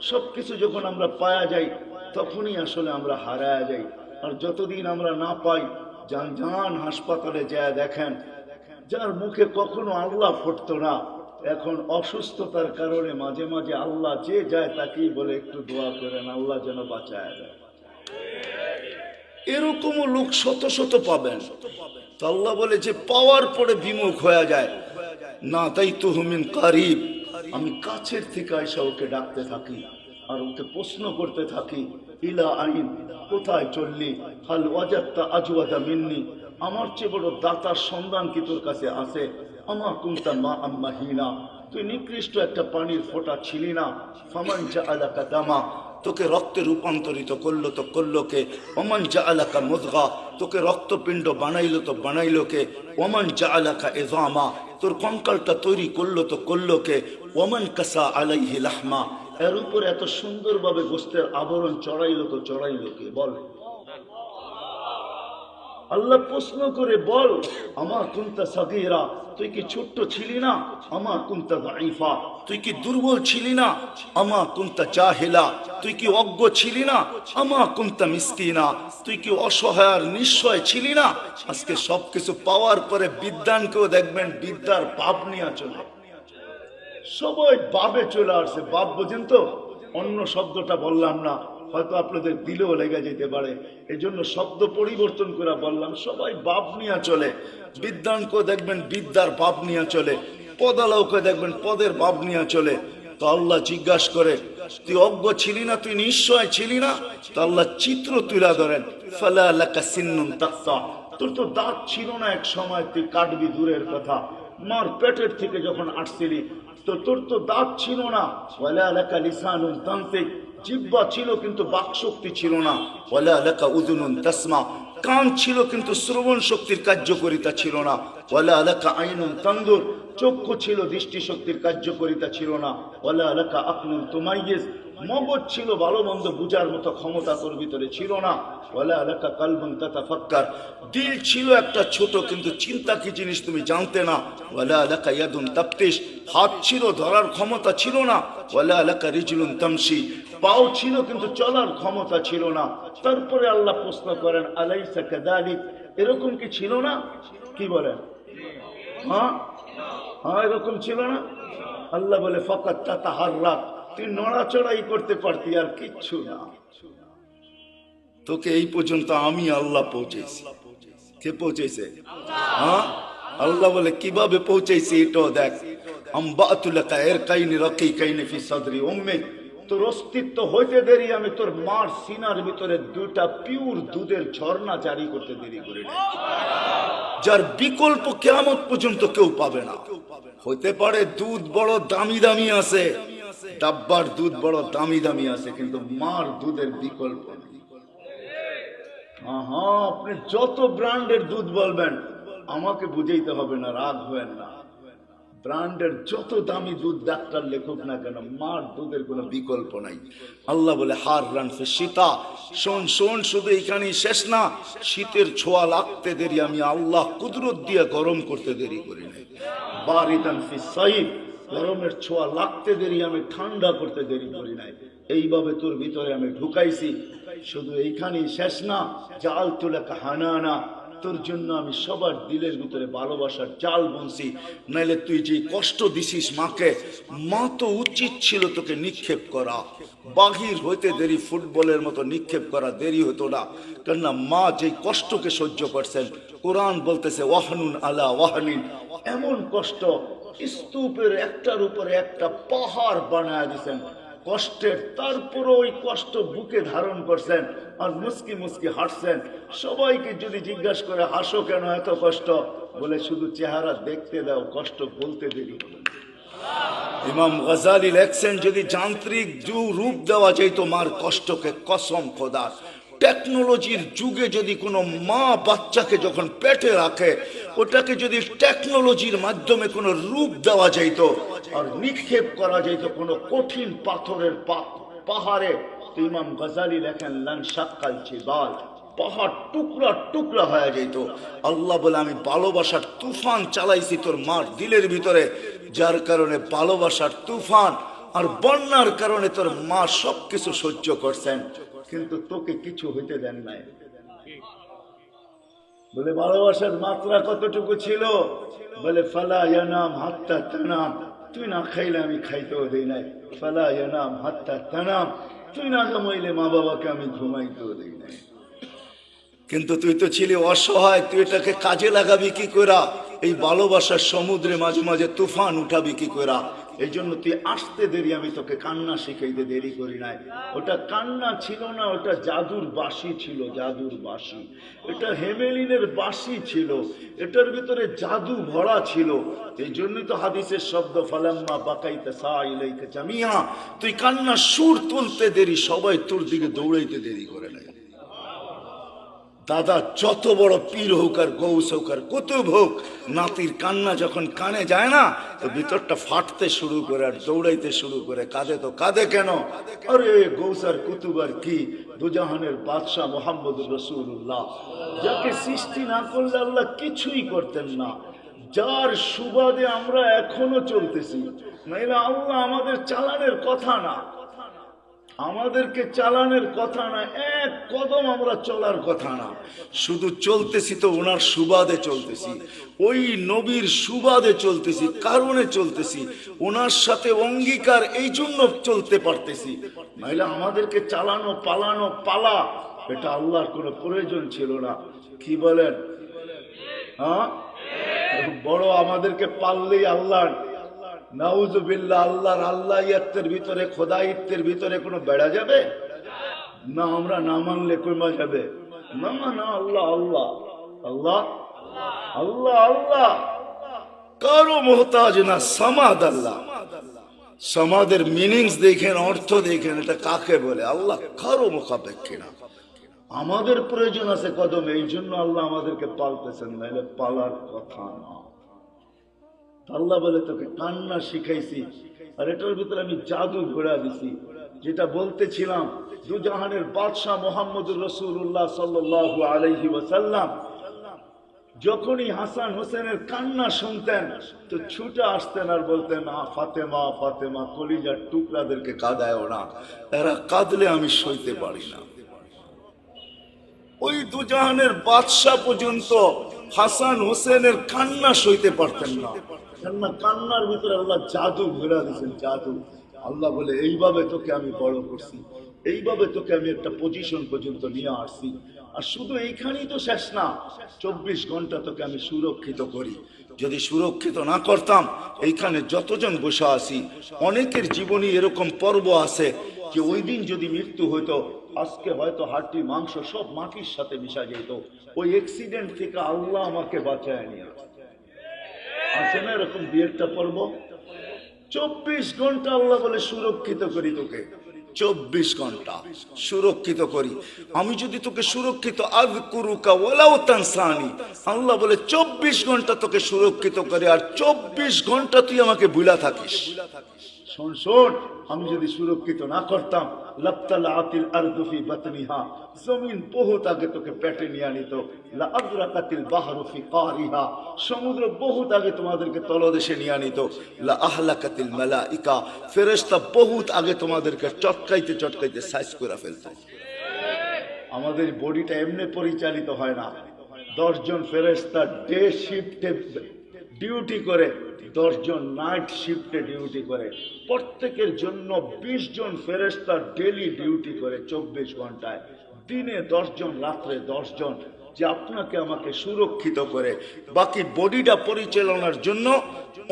সবকিছু যখন আমরা পাওয়া যাই তখনই আসলে আমরা হারায়া যাই। আর যতদিন আমরা না পাই, যান যান হাসপাতালে যায় দেখেন, যার মুখে কখনো আল্লাহ ফুটতো না, এখন অসুস্থতার কারণে মাঝে মাঝে আল্লাহ যে যায় তাকেই বলে একটু দোয়া করেন, আল্লাহ যেন বাঁচায় দেয়। এরকমও লোক শত শত পাবেন। তো আল্লাহ বলে যে পাওয়ার পরে বিমুখ হয়ে যায় না, তাই তো হুমিন কারিব, আমি কাছের থেকে আইসা ওকে ডাকতে থাকি আর ওকে প্রশ্ন করতে থাকি, ইলা আইন, কোথায় চললি, হাল ওয়াজাত্তা আজওয়াদা মিন্নি, আমার চেয়ে বড় দাতার সন্ধান কি তোর কাছে আছে, আমা কুনতা মা আম্মাহিনা, তুই নিকৃষ্ট একটা পানির ফোঁটা ছিলি না, ফামান জাআলাকা দামা, তোকে রক্তে রূপান্তরিত করলো তো করলো কে, ওমান জাআলাকা মুদগা, তোকে রক্তপিণ্ড বানাইলো তো বানাইলো কে, ওমান জাআলাকা ইযামা, তোর কঙ্কালটা তৈরি করলো তো করলো কে, ওমান কাসা আলাইহি লাহমা, এর উপর এত সুন্দরভাবে গোস্তের আবরণ চড়াইলো তো চড়াইলো কে, বল। আল্লাহ প্রশ্ন করে, বল, আমা কুনতা সাগীরা, তুই কি ছোট্ট ছিলি না, আমা কুনতা দাঈফা, তুই কি দুর্বল ছিলি না, আমা কুনতা জাহিলা, তুই কি অজ্ঞ ছিলি না, আমা কুনতা মিসকিনা, তুই কি অসহায় আর নিঃস্বয় ছিলি না। আজকে সবকিছু পাওয়ার পরে বিদ্যানকেও দেখবেন বিদ্যার পাপ নিয়ে চলে, সবাই বাবে চলে আসছে। বাপ বোঝেন তো, অন্য শব্দটা বললাম না, হয়তো আপনাদের দিলেও লেগে যেতে পারে, এই জন্য শব্দ পরিবর্তন করে বললাম। সবাই বাপ নিয়ে চলে, বিদ্যানকেও দেখবেন বিদ্যার বাপ নিয়ে চলে, পদালাওকে দেখবেন পদের বাপ নিয়ে চলে। তো আল্লাহ জিজ্ঞাসা করে, তুই অজ্ঞ ছিলি না, তুই নিশ্চয় ছিলি না। তো আল্লাহ চিত্র তুলে ধরেন, ফালা লাকা সিন্নুন তাকতা, তোর তো দাঁত ছিল না এক সময়, তুই কাটবি দূরের কথা, মার পেটের থেকে যখন আসছিলি তো তোর তো দাঁত ছিল না, ওয়ালা লাকা লিসানুন তানতিক, জিহ্বা ছিল কিন্তু বাকশক্তি ছিল না, ওয়ালা লাকা উযুনুন তাসমা, কান ছিল কিন্তু শ্রবণ শক্তির কার্যকারিতা ছিল না, ওয়ালা লাকা আইনুন তানদুর, চক্ষু ছিল দৃষ্টি শক্তির কার্যকারিতা ছিল না, ওয়ালা লাকা আকলুন তুমাইয়িজ, মগজ ছিল ভালো মন্দ বুঝার মতো ক্ষমতা তোর ভিতরে ছিল না, ওয়ালা লাকা কালবুন তাতাফাক্কার, দিল ছিল একটা ছোট কিন্তু চিন্তা কি জিনিস তুমি জানতে না, ওয়ালা লাকা ইয়াদুন তাফতিশ, হাত ছিল ধরার ক্ষমতা ছিল না, ওয়ালা লাকা রিজলুন তামশি, পাও ছিল কিন্তু চলার ক্ষমতা ছিল না। তারপরে আল্লাহ প্রশ্ন করেন, আলাইসা কাযালিক, এরকম কি ছিল না? কি বলেন? হ্যাঁ হ্যাঁ, এরকম ছিল না? আল্লাহ বলে, ফাকাত তাতাহাররাক, তুই নড়াচড়াই করতে পারতি, আর কিচ্ছু না। তোকে এই পর্যন্ত আমি আল্লাহ পৌঁছেছি। কে পৌঁছেছে? হ্যাঁ, আল্লাহ বলে কিভাবে পৌঁছেছি এটাও দেখ। আম্বাতুলাকা ইরকাইনি রাকিকাইনি ফি সাদরি উম্মিক, তোর অস্তিত্ব হইতে দেরি আমি তোর মার সিনার ভিতরে দুইটা পিওর দুধের ঝর্ণা জারি করতে দেরি করি না, যার বিকল্প কিয়ামত পর্যন্ত কেউ পাবে না। হইতে পারে দুধ বড় দামি দামি আছে, ডাব্বার দুধ বড় দামি দামি আছে, কিন্তু মার দুধের বিকল্প নেই। হ্যাঁ, আপনি যত ব্র্যান্ডের দুধ বলবেন আমাকে বুঝাইতে হবে না, রাগ হবেন না। ব্র্যান্ডের যত দামি দুধ ডাক্তার লেখক না কেন, মার দুধের কোনো বিকল্প নাই। আল্লাহ বলে, হার রান ফি শীতা, শোন শোন, শুধু এখানেই শেষ না, শীতের ছোঁয়া লাগতে দেরি আমি আল্লাহ কুদরত দিয়ে গরম করতে দেরি করি নাই। বারিদান ফি সাইফ, গরমের ছোঁয়া লাগতে দেরি আমি ঠান্ডা করতে দেরি করি নাই। এইভাবে তোর ভিতরে আমি ঢুকাইছি, শুধু এইখানেই শেষ না, জাল তুলাকা হানানা, তোর জন্য আমি সবার দিলের ভিতরে ভালোবাসার জাল বুনছি। নাইলে তুই যে কষ্ট দিছিস মাকে, মা তো উচিত ছিল তোকে নিক্ষেপ করা, বাহির হইতে দেরি ফুটবলের মতো নিক্ষেপ করা দেরি হতো না, কেননা মা যে কষ্টকে সহ্য করছেন, কোরআন বলতেছে ওয়াহনুন আলা ওয়াহনিন, এমন কষ্ট স্তূপের একটার উপরে একটা পাহাড় বানায় দিছেন কষ্টের, তারপরে ওই কষ্ট বুকে ধারণ করছেন আর মুস্কি মুস্কি হাসছেন। সবাইকে যদি জিজ্ঞাসা করে হাসো কেন এত কষ্ট, বলে শুধু চেহারা দেখতে দাও, কষ্ট বলতে দেরি হলো। ইমাম গজালি লেখছেন, যদি যান্ত্রিক রূপ দেওয়া যেত মার কষ্টকে, কসম খোদার, টেকনোলজির যুগে যদি কোনো মা বাচ্চাকে যখন পেটে রাখে, ওটাকে যদি টেকনোলজির মাধ্যমে কোনো রূপ দেওয়া যেত আর নিক্ষেপ করা যেত কোনো কঠিন পাথরের পাহাড়ে, তো ইমাম গজালি লেখেন, লান শাক্কাল জিবাল, পাহাড় টুকরা টুকরা হয়ে যেত। আল্লাহ বলে, আমি ভালোবাসার তুফান চালাইছি তোর মার দিলের ভিতরে, যার কারণে ভালোবাসার তুফান আর বন্যার কারণে তোর মা সবকিছু সহ্য করছেন, কিন্তু তোকে কিছু হইতে দেন নাই। বলে ভালোবাসার মাত্রা কতটুকু ছিল? বলে ফালা ইয়ানাম হাত্তা তানাম, তুই না খাইলে আমি খাইতেও দেই নাই। ফালা ইয়ানাম হাত্তা তানাম, তুই না ঘুমাইলে মা বাবাকে আমি ঘুমাইতেও দেই নাই। কিন্তু তুই তো ছিলি অসহায়, তুই এটাকে কাজে লাগাবি কি করা? এই ভালোবাসার সমুদ্রে মাঝে মাঝে তুফান উঠাবি কি করা? এই জন্য তুই আসতে দেরি, আমি তোকে কান্না শিখাইতে দেরি করি নাই। ওটা কান্না ছিল না, ওটা জাদুর বাঁশি ছিল, জাদুর বাঁশি। এটা হেমেলিনের বাঁশি ছিল, এটার ভিতরে জাদু ভরা ছিল। এই জন্যই তো হাদিসের শব্দ ফালাম্মা বাকাইতা সাইলাইকা জামিয়া, তুই কান্না সুর তুলতে দেরি, সবাই তোর দিকে দৌড়াইতে দেরি করে নাই। দাদা যত বড় পীর হোক আর গৌস হোক আর কুতুব হোক, নাতির কান্না যখন কানে যায় না, তো ভিতরটা ফাটতে শুরু করে আর দৌড়াইতে শুরু করে। কাঁদে তো কাঁদে কেন? আরে গৌস আর কুতুব আর কি, দুজাহানের বাদশাহ মুহাম্মদুর রাসূলুল্লাহ, যাকে সৃষ্টি না করলে আল্লাহ কিছুই করতেন না, যার সুবাদে আমরা এখনো চলতেছি। নাইলে আল্লাহ আমাদের চালানের কথা না, আমাদেরকে চালানের কথা না, এক কদম আমরা চলার কথা না, শুধু চলতেছি তো ওনার সুবাদে চলতেছি, ওই নবীর সুবাদে চলতেছি, কারণে চলতেছি, ওনার সাথে অঙ্গীকার, এই জন্য চলতে পারতেছি। নাইলে আমাদেরকে চালানো পালানো পালা, এটা আল্লাহর কোনো প্রয়োজন ছিল না। কি বলেন? হ্যাঁ, বড় আমাদেরকে পাললেই আল্লাহর, নাউজুবিল্লাহ, আল্লাহর আল্লাহিয়াতের ভিতরে, খোদাইত্বের ভিতরে কোনো বেড়া যাবে না? আমরা না মানলে কমা যাবে না? না, আল্লাহ আল্লাহ আল্লাহ আল্লাহ আল্লাহ, কারো মোহতাজ না, সামাদ আল্লাহ। সমাদের মিনিংস দেখেন, অর্থ দেখেন, এটা কাকে বলে? আল্লাহ কারো মুখাপেক্ষী না। আমাদের প্রয়োজন আছে কদম, এই জন্য আল্লাহ আমাদেরকে পালতেছেন, নাহলে পালার কথা না। আল্লাহ বলে তোকে কান্না শিখাইছি, আর এটার ভিতরে আমি জাদু ঘোরা দিছি। যেটা বলতেছিলাম, দুজাহানের বাদশাহ মুহাম্মদুর রাসূলুল্লাহ সাল্লাল্লাহু আলাইহি ওয়াসাল্লাম যখনই হাসান হোসেনের কান্না শুনতেন তো ছুটে আসতেন আর বলতেন, ফাতেমা ফাতেমা, কলিজার টুকরাদেরকে কাঁদায়ও না, এরা কাঁদলে আমি সইতে পারি না। ওই দুজাহানের বাদশাহ পর্যন্ত হাসান হোসেনের কান্না সইতে পারতেন না। কান্নার ভিতরে আল্লাহ জাদু ঘোরা দিয়েছেন, জাদু। আল্লাহ বলে এইভাবে তোকে আমি বড় করছি, এইভাবে তোকে আমি একটা পজিশন পর্যন্ত নিয়ে আসছি। আর শুধু এইখানেই তো শেষ না, 24 ঘন্টা তোকে আমি সুরক্ষিত করি। যদি সুরক্ষিত না করতাম, এইখানে যতজন বসে আছি অনেকের জীবনে এরকম পর্ব আছে যে ওই দিন যদি মৃত্যু হইতো, আজকে হয়তো হাড্ডি মাংস সব মাটির সাথে মিশা যেত। ওই অ্যাক্সিডেন্ট থেকে আল্লাহ আমাকে বাঁচায় নিয়ে আছে না, এরকম বিয়েরটা পর্ব। 24 ঘন্টা আল্লাহ বলে সুরক্ষিত করি তোকে, 24 ঘন্টা সুরক্ষিত করি। আমি যদি তোকে সুরক্ষিত, আযকুরুকা ওয়ালাউ তানসানি, আল্লাহ বলে 24 ঘন্টা তোকে সুরক্ষিত করে, আর 24 ঘন্টা তুই আমাকে ভুলা থাকিস। শোন শোন, আমি যদি সুরক্ষিত না করতাম, লাবতালাআতিল আরদু ফি বাতনিহা, জমিন বহুত আগে তোকে পেটে নিয়ে নিত। লা আগরাকাতিল বাহরু ফি কারিহা, সমুদ্র বহুত আগে তোমাদেরকে তলদেশে নিয়ে নিত। লা আহলাকাতিল মালাইকা, ফেরেশতা বহুত আগে তোমাদেরকে চটকাইতে চটকাইতে সাইজ করে ফেলতো। আমাদের বডিটা এমনি পরিচালিত হয় না। 10 জন ফেরেশতা ডে শিফটে ডিউটি করে, 10 জন নাইট শিফটে ডিউটি করে। প্রত্যেকের জন্য 20 জন ফেরেশতা ডেলি ডিউটি করে 24 ঘন্টায়। দিনে 10 জন, রাত্রে 10 জন, যে আপনাকে আমাকে সুরক্ষিত করে। বাকি বডিটা পরিচালনার জন্য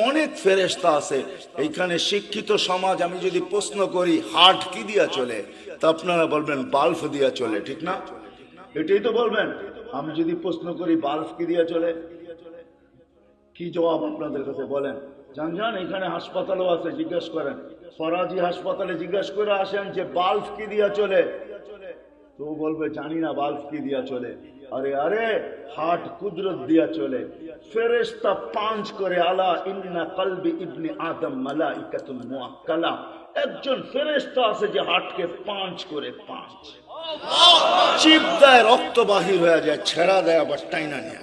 অনেক ফেরেশতা আছে। এইখানে শিক্ষিত সমাজ, আমি যদি প্রশ্ন করি হার্ট কি দিয়া চলে, তা আপনারা বলবেন বাল্ব দিয়া চলে, ঠিক না? এটাই তো বলবেন। আমি যদি প্রশ্ন করি বাল্ব কি দিয়া চলে, কি জবাব আপনাদের কাছে বলেন? জান এখানে হাসপাতালও আছে, জিজ্ঞাসা করেন। ফরাজি হাসপাতালে জিজ্ঞাসা করে আসেন যে বাল্ব কি দিয়া চলে, তো বলবে জানি না বাল্ব কি দিয়া চলে। আরে আরে, হার্ট কুদরত দিয়া চলে। ফেরেশতা 5 করে, আলা ইন্না কলবি ইবনি আদম মালাইকাতুন মুআক্কালা, একজন ফেরেশতা আছে যে হার্টকে 5 করে, 5 চিপ দেয়, রক্ত বাহির হয়ে যায়, ছেড়া দেয়, আবার টাইনা নিয়ে।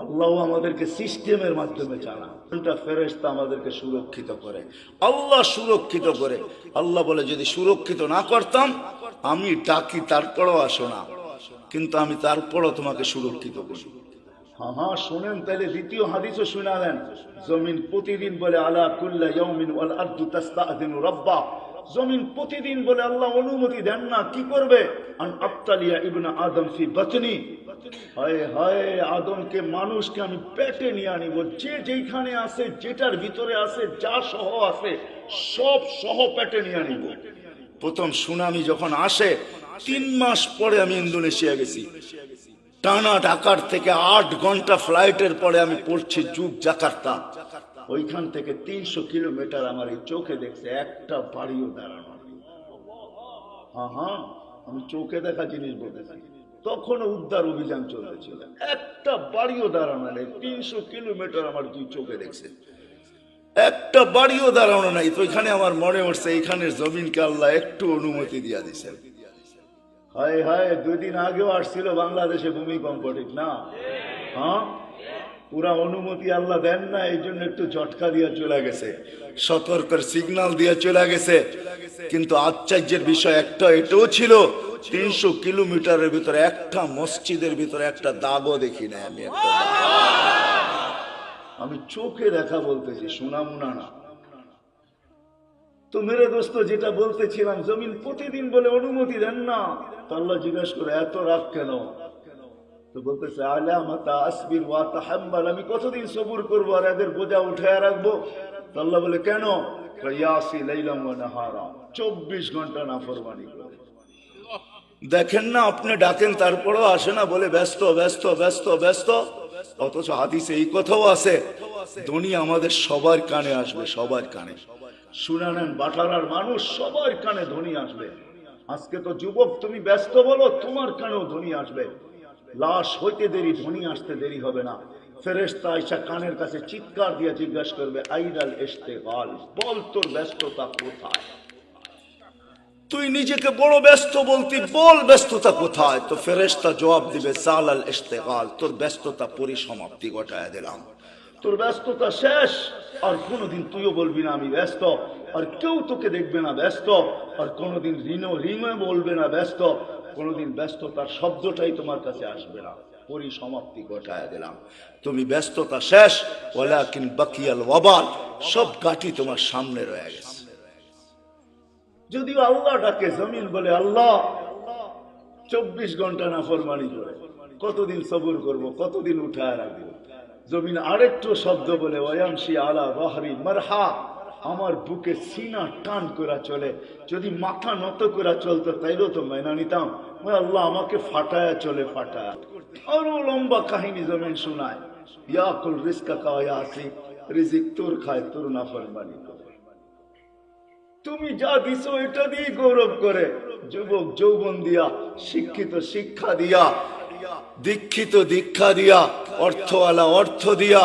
আল্লাহ আমাদেরকে সিস্টেমের মাধ্যমে চালান, ফেরেশতা আমাদেরকে সুরক্ষিত করে, আল্লাহ সুরক্ষিত করে। আল্লাহ বলে যদি সুরক্ষিত না করতাম, আমি ডাকি তারপরও আসো না, কিন্তু আমি তারপরও তোমাকে সুরক্ষিত করি। হ্যাঁ হ্যাঁ শোনেন, তাহলে দ্বিতীয় হাদিসও শুনালেন। জমিন প্রতিদিন বলে আলা কুল্লা ইয়াউমিন ওয়াল আরদু তাস্তাআযিনু রাব্বা, জমিন প্রতিদিন বলে আল্লাহ অনুমতি দেন না, কি করবে? আন আবতালিয়া ইবনা আদম ফি বাতনি, হায় হায় আদমকে, মানুষকে আমি পেটে নিয়ে আনিব, যে যেখানে আছে, যেটার ভিতরে আছে, যা সহ আছে সব সহ পেটে নিয়ে আনিব। প্রথম সুনামি যখন আসে 3 মাস পরে আমি ইন্দোনেশিয়া গেছি, টানা ঢাকার থেকে 8 ঘন্টা ফ্লাইটের পরে আমি পড়ছি জুগ জাকার্তা। ওইখান থেকে 300 কিলোমিটার আমার এই চোখে দেখছে, একটা বাড়িও দাঁড়ানো। হ্যাঁ হ্যাঁ আমি চোখে দেখা জিনিস বলতেছি, তখনও উদ্ধার অভিযান চলতেছিল, একটা বাড়িও দাঁড়ানো নেই। 300 কিলোমিটার আমার 2 চোখে দেখছে, একটা বাড়িও দাঁড়ানো নাই। তো এখানে আমার মনে হচ্ছে এইখানের জমিনকে আল্লাহ একটু অনুমতি দিয়া দিছেন। হায় হায় 2 দিন আগেও আসছিল বাংলাদেশে ভূমিকম্প, ঠিক না? হ্যাঁ পুরা অনুমতি আল্লাহ দেন না, এই জন্য একটু ঝটকা দিয়ে চলে গেছে, সতর্কের সিগন্যাল দিয়ে চলে গেছে। কিন্তু আশ্চর্যের বিষয় একটা এটাও ছিল, 300 কিলোমিটারের ভিতরে একটা মসজিদের ভিতরে একটা দাগও দেখি না আমি, আমি চোখে দেখা বলতেছি, শোনা মুনা না। তো মেরে দোস্ত যেটা বলতেছিলাম, জমিন প্রতিদিন বলে অনুমতি দেন না। তো আল্লাহ জিজ্ঞাসা করে এত রাগ কেন? তো বলতেছে আলামাতা আসবির ওয়া তাহাম্মাল, আমি কতদিন সবুর করবো আর এদের বোঝা উঠায় রাখবো? তো আল্লাহ বলে কেন? ইয়াসি লাইলাম ওয়া নাহারা, 24 ঘন্টা নাফরমানি করে। দেখেন না, আপনি ডাকেন তারপরেও আসে না, বলে ব্যস্ত ব্যস্ত ব্যস্ত ব্যস্ত। অথচ হাদিসে এই কথাও আছে, দুনিয়া আমাদের সবার কানে আসবে, সবার কানে। শুনে নেন বাটারার মানুষ, সবার কানে ধ্বনি আসবে। আজকে তো যুবক তুমি ব্যস্ত বলো, তোমার কানেও ধ্বনি আসবে। লাশ হইতে দেরি, ধ্বনি আসতে দেরি হবে না। ফেরেশতা আয়েশা কানের কাছে চিৎকার দিয়ে জিজ্ঞাসা করবে আইনাল ইশতিগাল, বল তোর ব্যস্ততা কোথায়? তুই নিজেকে বড় ব্যস্ত বলতি, বল ব্যস্ততা কোথায়? তো ফেরেশতা জবাব দিবে সালাল ইশতিগাল, তোর ব্যস্ততা পরিসমাপ্তি ঘটায় দিলাম, তোর ব্যস্ততা শেষ। আর কোনোদিন তুইও বলবি না আমি ব্যস্ত, আর কেউ তোকে দেখবে না ব্যস্ত, আর কোনোদিন রিঙে বলবে না ব্যস্ত, কোনোদিন ব্যস্ততার শব্দটাই তোমার কাছে আসবে না, পরিসমাপ্তি ঘটায় দিলাম, তুমি ব্যস্ততা শেষ। ওয়ালাকিন বাকিয়াল ওয়াবাল, সব গাঠি তোমার সামনে রয়ে গেছে। যদিও আল্লাহ ডাকে, জমিন বলে আল্লাহ 24 ঘন্টা নাফরমানি করে, কতদিন সবুর করব, কতদিন উঠায় রাখবো? জমিন আরেকটু শব্দ বলে ওয়ামশি আলা বাহরি মারহা, আমার বুকে সিনা টান করে চলে। যদি মাথা নত করে চলতো তাইলেও তো মেনে নিতাম। আল্লাহ আমাকে ফাটায় চলে, ফাটায়। আরো লম্বা কাহিনী জমিন শোনায়, ইয়াকুল রিজকা কা ইয়াসি, রিজিক তোর খায়, তোর নাফরমানি করে। তুমি যা দিছো এটা দিয়ে গৌরব করে, যুবক যৌবন দিয়া, শিক্ষিত শিক্ষা দিয়া, দীক্ষিত দীক্ষা দিয়া, অর্থওয়ালা অর্থ দিয়া,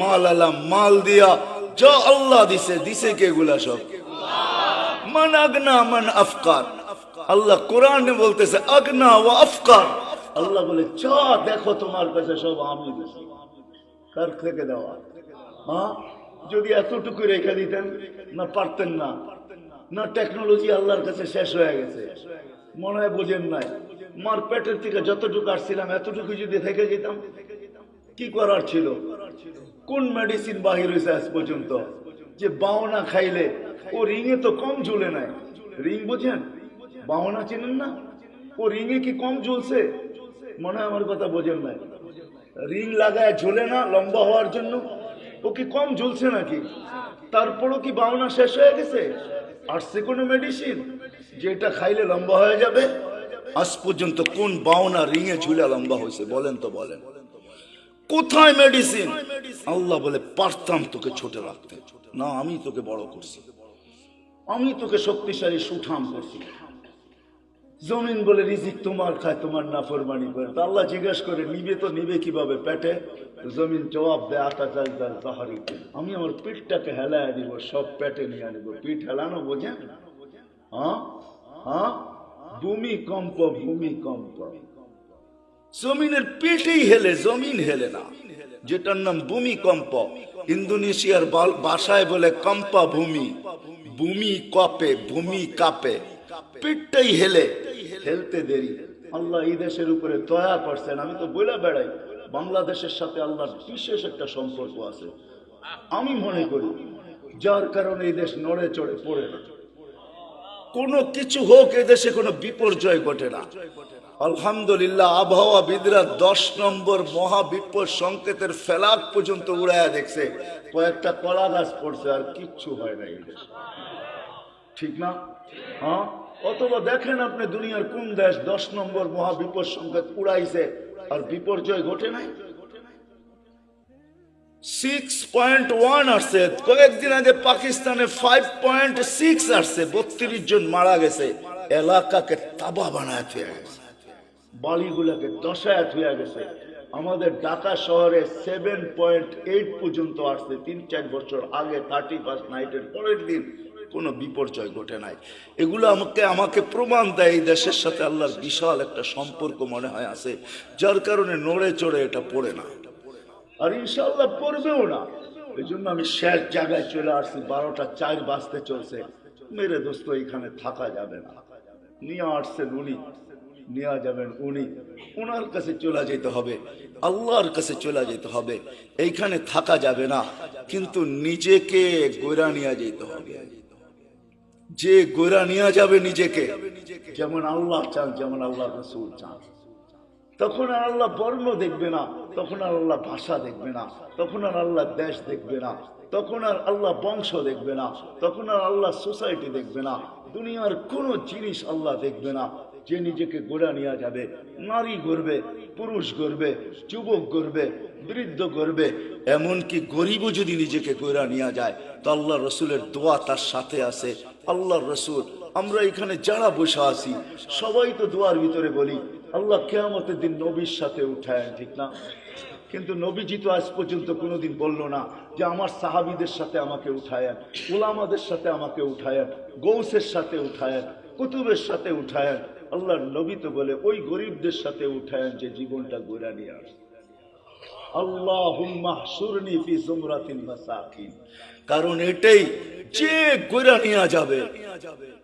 মাল আলা মাল দিয়া, যা আল্লাহ দিছে, দিছে কে গুলা? সব মান আগনা মান আফকার। আল্লাহ কোরআনে বলতেছে আগনা ওয়া আফকার। আল্লাহ বলে যা দেখো তোমার কাছে সব আমি দিছি, কার থেকে দেওয়া? হ্যাঁ যদি এতটুকু রেখে দিতেন না, পারতেন না। না টেকনোলজি আল্লাহর কাছে শেষ হয়ে গেছে, মনে হয় বোঝেন নাই। মার পেটের থেকে যতটুকু আসছিলাম এতটুকু যদি থেকে যেতাম, কি করার ছিল? কোন মেডিসিন বাহির হয়েছে আজ পর্যন্ত যে বাওনা খাইলে ও রিঙে তো কম ঝুলে নাই? রিং বোঝেন? বাওনা চেনেন না? ও রিঙে কি কম ঝুলছে? মনে হয় আমার কথা বোঝেন নাই। রিং লাগায় ঝুলে না লম্বা হওয়ার জন্য, ও কি কম ঝুলছে নাকি? তারপরও কি বাওনা শেষ হয়ে গেছে? আসছে কোনো মেডিসিন যেটা খাইলে লম্বা হয়ে যাবে? আজ পর্যন্ত কোন বাওনা রিঙে ঝুলে লম্বা হয়েছে বলেন তো, বলেন কোথায় মেডিসিন? আল্লাহ বলে পারতাম তোকে ছোট রাখতে, না আমি তোকে বড় করছি, আমি তোকে শক্তিশালী সুঠাম করছি। জমিন বলে রিজিক তোমার খায়, তোমার নাফরমানি করে। তো আল্লাহ জিজ্ঞাসা করে নিবে তো নিবে কিভাবে? পেটে। জমিন জবাব দেয় আটা চাল চাল তাহারি, আমি আমার পিঠটাকে হেলায় দিব, সব পেটে নিয়ে আনিব। পিঠ হেলানো বোঝেন? হ্যাঁ হ্যাঁ ভূমিকম্প, ভূমিকম্প। জমিনের পেটেই হেলে, জমিন হেলে না, যেটার নাম ভূমিকম্প। ইন্দোনেশিয়ার ভাষায় বলে কম্পা ভূমি, ভূমি কপে, ভূমি কাঁপে, পেটটাই হেলে, হেলতে দেরি। আল্লাহ এই দেশের উপরে দয়া করছেন। আমি তো বলে বেড়াই বাংলাদেশের সাথে আল্লাহর বিশেষ একটা সম্পর্ক আছে আমি মনে করি, যার কারণে এই দেশ নড়ে চড়ে পড়ে না। কোনো কিছু হোক, এদেশে কোনো বিপর্যয় ঘটে না। আলহামদুলিল্লাহ, আবহাওয়াবিদরা 10 নম্বর মহাবিপদ সংকেতের ফেলাক পর্যন্ত উড়াইয়া দেখছে, কয়েকটা কলা গাছ পড়ছে, আর কিচ্ছু হয় না এই দেশে, ঠিক না? হ্যাঁ, অথবা দেখেন আপনি দুনিয়ার কোন দেশ 10 নম্বর মহাবিপদ সংকেত উড়াইছে আর বিপর্যয় ঘটে নাই? 6.1 আসছে, কয়েকদিন আগে পাকিস্তানে 5.6 আসছে, 32 জন মারা গেছে। এলাকাকে তাবা বানায় থুয়ে গেছে, বাড়িগুলাকে দশায় থুয়ে গেছে। আমাদের ঢাকা শহরে 7.8 পর্যন্ত আসছে 3-4 বছর আগে, 31 নাইটের পরের দিন কোনো বিপর্যয় ঘটে নাই। এগুলো আমাকে প্রমাণ দেয় এই দেশের সাথে আল্লাহর বিশাল একটা সম্পর্ক মনে হয় আছে, যার কারণে নড়ে চড়ে এটা পড়ে না, আর ইনশাআল্লাহ পড়বেও না। এই জন্য আমি শেষ জায়গায় চলে আসছি, 12টা 4 বাজতে চলছে। মেরে দোস্ত, এখানে থাকা যাবে না। নিয়ে আসছেন উনি, নিয়ে যাবেন উনি, ওনার কাছে চলে যেতে হবে, আল্লাহর কাছে চলে যেতে হবে। এইখানে থাকা যাবে না, কিন্তু নিজেকে গোরা নিয়ে যেতে হবে। যে গোরা নিয়ে যাবে নিজেকে, যেমন আল্লাহ চান, যেমন আল্লাহ রাসূল চান, তখন আর আল্লাহ বর্ণ দেখবে না, তখন আর আল্লাহ ভাষা দেখবে না, তখন আর আল্লাহ দেশ দেখবে না, তখন আর আল্লাহ বংশ দেখবে না, তখন আর আল্লাহ সোসাইটি দেখবে না, দুনিয়ার কোনো জিনিস আল্লাহ দেখবে না। যে নিজেকে গোড়া নিয়ে যাবে, নারী গড়বে, পুরুষ গড়বে, যুবক গড়বে, বৃদ্ধ গড়বে, এমনকি গরিবও যদি নিজেকে গোড়া নিয়ে যায়, তো আল্লাহ রসুলের দোয়া তার সাথে আছে। আল্লাহ রসুল, আমরা এখানে যারা বসে আছি সবাই তো দোয়ার ভিতরে বলি আল্লাহ কিয়ামতের দিন নবীর সাথে উঠায়, ঠিক না? কিন্তু নবীজি তো আজ পর্যন্ত কোনোদিন বললো না যে আমার সাহাবীদের সাথে আমাকে উঠায়েন, উলামাদের সাথে আমাকে উঠায়েন, গৌসের সাথে উঠায়েন, কুতুবের সাথে উঠায়েন। আল্লাহর নবী তো বলে ওই গরিবদের সাথে উঠায়েন যে জীবনটা গোরা নিয়ে আসে। আল্লাহুম্মা হশুরনি ফি যুমরাতিল মাসাকিন, কারণ এটাই যে গোরা নিয়ে যাবে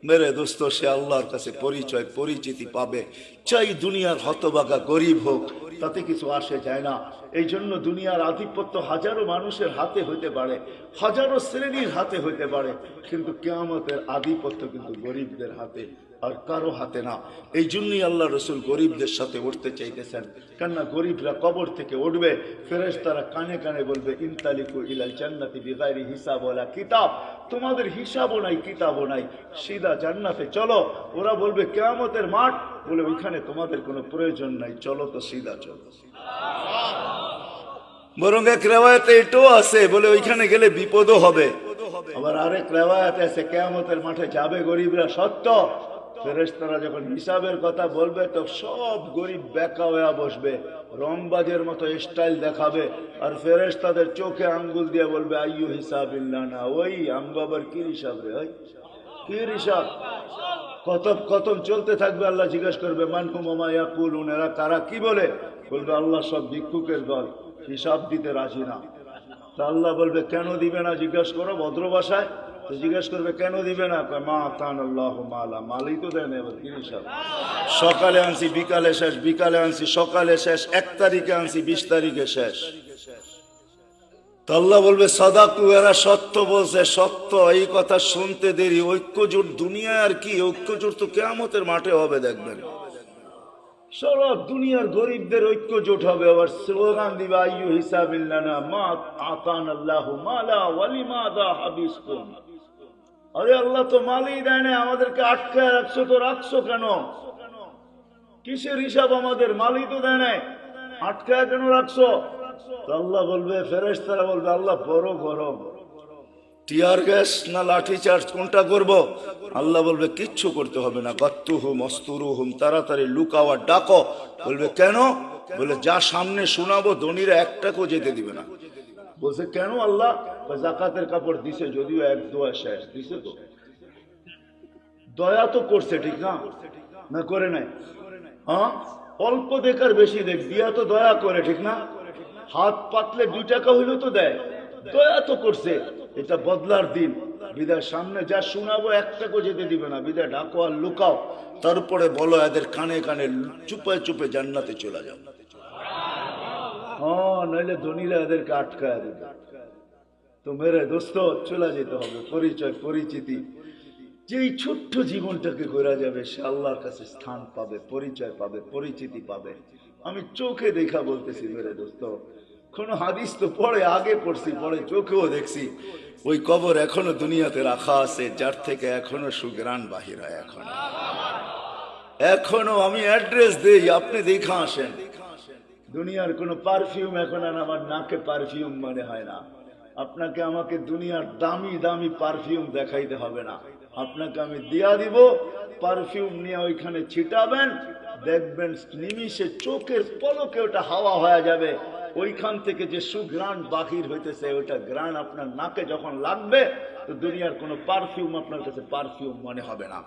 মেরে দোস্ত, সে আল্লাহর কাছে পরিচয় পরিচিতি পাবে। চাই দুনিয়ার হতভাগা গরিব হোক, তাতে কিছু আসে যায় না। এই জন্য দুনিয়ার আধিপত্য হাজারো মানুষের হাতে হইতে পারে, হাজারো শ্রেণীর হাতে হইতে পারে, কিন্তু কিয়ামতের আধিপত্য কিন্তু গরিবদের হাতে, আর কারো হাতে না। এই জন্যই আল্লাহ রসুল গরিবদের সাথে উঠতে চাইতেছেন, কেননা গরিবরা কবর থেকে উঠবে, ফেরেশতারা কানে কানে বলবে ইনতালিকু ইলাল জান্নাতি বিগাইরি হিসাব ওয়ালা কিতাব, তোমাদের হিসাবও নাই, কিতাবও নাই, সিধা জান্নাতে চলো। ওরা বলবে কিয়ামতের মাঠ, বলে ওইখানে তোমাদের কোনো প্রয়োজন নাই, চলো তো সিধা চলো। বরং এক রেওয়ায়াতে এটাও আছে, বলে ওইখানে গেলে বিপদও হবে। আবার আরেক রেওয়ায়াতে আছে কিয়ামতের মাঠে যাবে গরিবরা, সত্য। ফেরেশতারা যখন হিসাবের কথা বলবে, তো সব গরিব বেকা হয়ে বসবে, রংবাজের মতো স্টাইল দেখাবে, আর ফেরেশতাদের চোখে আঙ্গুল দিয়ে বলবে আইয়ু হিসাবিল্লাহ না, ওই আমগো আবার কি হিসাব রে, ওই কি হিসাব? কতম চলতে থাকবে। আল্লাহ জিজ্ঞেস করবে মানহুম ওয়া মা ইয়াকুলুন, এরা কারা, কি বলে? বলবে আল্লাহ সব ভিক্ষুকের দল, হিসাব দিতে রাজি না। তা আল্লাহ বলবে কেন দিবে না, জিজ্ঞেস করো ভদ্র ভাষায়। তো জিজ্ঞেস করবে কেন দিবে না, মা আতান আল্লাহু মালা, মালই তো দেন, এবার কি হিসাব? সকালে আনছি বিকালে শেষ, বিকালে আনছি সকালে শেষ, 1 তারিখে আনছি 20 তারিখে শেষ। তো আল্লাহ বলবে সাদাকু, এরা সত্য বলছে, সত্য। এই কথা শুনতে দেরি। ঐক্যজোট দুনিয়া আর কি, ঐক্যজোট তো কিয়ামতের মাঠে হবে, দেখবেন সারা দুনিয়ার গরিবদের ঐক্যজোট হবে, আবার স্লোগান দিবে আইয়ু হিসাবিল্লানা মা আতান আল্লাহু মালা ওয়ালিমাযা হাবিসতুম। আরে আল্লাহ তো মালই দেয় না, আমাদেরকে আটকায় রাখছো, তো রাখছো কেন? কিসের হিসাব আমাদের? মালই তো দেয় না, আটকায় কেন রাখছো? আল্লাহ বলবে, ফেরেশতারা বলবে আল্লাহ বড় গরম, টিয়ার গ্যাস না লাঠি চার্জ, কোনটা করব? আল্লাহ বলবে কিচ্ছু করতে হবে না, গাত্তুহুম অস্তুরুহুম, তাড়াতাড়ি লুকাওয়া ডাকো। বলবে কেন? বলে যা সামনে শোনাবো ধনীরা একটাকেও যেতে দিবে না। বলছে কেন আল্লাহ? জাকাতের কাপড় দিছে, যদিও এক দোয়া শেষ দিছে, তো দয়া তো করছে, ঠিক না? না করে নাই? হ্যাঁ, অল্প দেখার বেশি দেখ, দিয়া তো দয়া করে, ঠিক না? হাত পাতলে 2 টাকা হইলেও তো দেয়, দয়া তো করছে। এটা বদলার দিন, বিদায় সামনে যা শোনাবো 1 টাকা যেতে দিবে না, বিদায় ডাকো আর লুকাও, তারপরে বলো এদের কানে কানে চুপে চুপে জান্নাতে চলে যাও। হ্যাঁ, নইলে ধনীরা এদেরকে আটকায় দেবে। তো মেরে দোস্ত, চলে যেতে হবে, পরিচয় পরিচিতি, যেই ছোট্ট জীবনটাকে করা যাবে সে আল্লাহর কাছে স্থান পাবে, পরিচয় পাবে, পরিচিতি পাবে। আমি চোখে দেখা বলতেছি মেরে দোস্ত, কোন হাদিস তো পড়ে আগে পড়ছি, পরে চোখেও দেখছি, ওই কবর এখনো দুনিয়াতে রাখা আছে, যার থেকে এখনো সুগ্রাণ বাহির হয়। এখনো আমি অ্যাড্রেস দেই, আপনি দেখা আসেন। দুনিয়ার কোন পারফিউম এখন আর আমার নাকে পারফিউম মনে হয় না। আপনাকে আমাকে দুনিয়ার দামি দামি পারফিউম দেখাইতে হবে না, আপনাকে আমি দিয়া দিব, পারফিউম নিয়ে ওইখানে ছিটাবেন, দেখবেন নিমিষে চোখের পলকে ওটা হাওয়া হয়ে যাবে। ওইখান থেকে যে সুঘ্রাণ বাহির হইতেছে, ওটা ঘ্রাণ আপনার নাকে যখন লাগবে, তো দুনিয়ার কোনো পারফিউম আপনার কাছে পারফিউম মনে হবে না।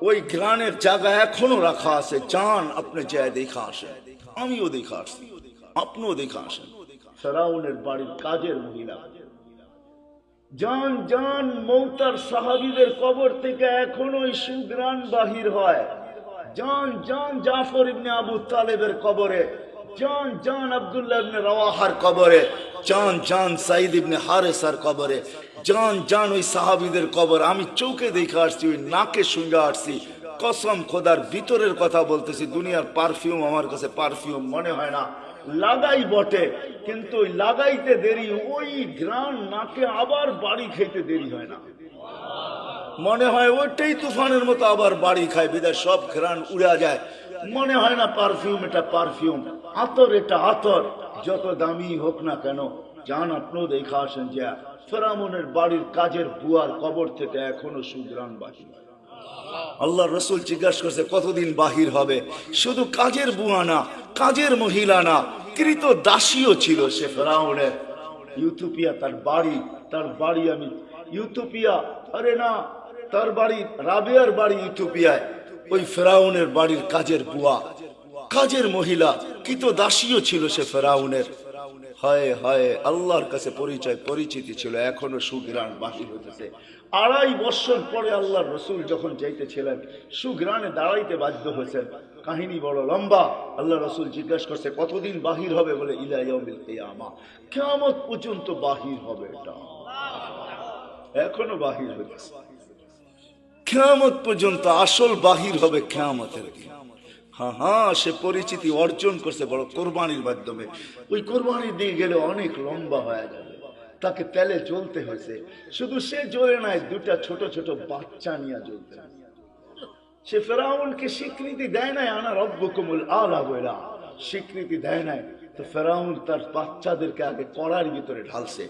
ওই ঘ্রাণের জায়গা এখনো রাখা আছে, চান আপনি যায় দেখা আসেন, আমিও দেখা আসছি, আপনিও দেখা আসেন। ফেরাউনের বাড়ির কাজের মহিলা, জান জান মৌতার সাহাবীদের কবর থেকে এখনো সুঘ্রাণ বাহির হয়। জান জান জাফর ইবনে আবু তালেবের কবরে, জান জান আব্দুল্লাহ ইবনে রাওয়াহার কবরে, জান জান সাইদ ইবনে হারেসার কবরে, জান জান ওই সাহাবীদের কবর আমি চোখে দেখে আসছি, ওই নাকে শুনে আসছি। কসম খোদার, ভিতরের কথা বলতেছি, দুনিয়ার পারফিউম আমার কাছে পারফিউম মনে হয় না। লাগাই বটে, কিন্তু ওই লাগাইতে দেরি, ওই ঘ্রাণ নাকে আবার বাড়ি খেতে দেরি হয় না। মনে হয় ওইটাই তুফানের মতো আবার বাড়ি খায়, বিদায় সব ঘ্রাণ উড়া যায়। মনে হয় না পারফিউম এটা পারফিউম, আতর এটা আতর, যত দামি হোক না কেন। যান আপনিও দেখা আসেন যে ফেরাউনের বাড়ির কাজের বুয়ার কবর থেকে এখনো সুঘ্রাণ বাহির। আল্লাহ রসুল জিজ্ঞাসা করছে কতদিন বাহির হবে? শুধু কাজের বুয়া না, কাজের মহিলা না, কৃত দাসীও ছিল সে ফেরাউনের। ইউথোপিয়া তার বাড়ি আমি ইউথোপিয়া, আরে না, তার বাড়ি রাবেয়ার বাড়ি ইউথোপিয়ায়। ওই ফেরাউনের বাড়ির কাজের বুয়া, কাজের মহিলা, কৃত দাসীও ছিল সে ফেরাউনের। হায় হায়, আল্লাহর কাছে পরিচয় পরিচিতি ছিল, এখনো সুঘ্রাণ বাহির হতেছে। 2.5 বছর পরে আল্লাহর রসুল যখন যাইতেছিলেন, সুঘ্রাণে দাঁড়াইতে বাধ্য হয়েছেন। কাহিনী বড় লম্বা। আল্লাহ রসুল জিজ্ঞাসা করছে কতদিন বাহির হবে? বলে ইলা ইয়াউমিল কিয়ামা, কিয়ামত পর্যন্ত বাহির হবে। এটা এখনো বাহির হচ্ছে, কিয়ামত পর্যন্ত আসল বাহির হবে কিয়ামতের দিন। হ্যাঁ হ্যাঁ, সে পরিচিতি অর্জন করছে বড় কোরবানির মাধ্যমে। ওই কোরবানির দিয়ে গেলে অনেক লম্বা হয়ে যাবে, তাকে তেলে জ্বলতে হয়েছে। শুধু সে জ্বলে নাই, 2টা ছোট ছোট বাচ্চা নিয়ে জ্বলতে। সে ফেরাউনকে স্বীকৃতি দেয় নাই, আনা রব্বুকুমুল আলা বইলা স্বীকৃতি দেয় নাই। তো ফেরাউন তার বাচ্চাদেরকে আগে কড়ার ভিতরে ঢালছে,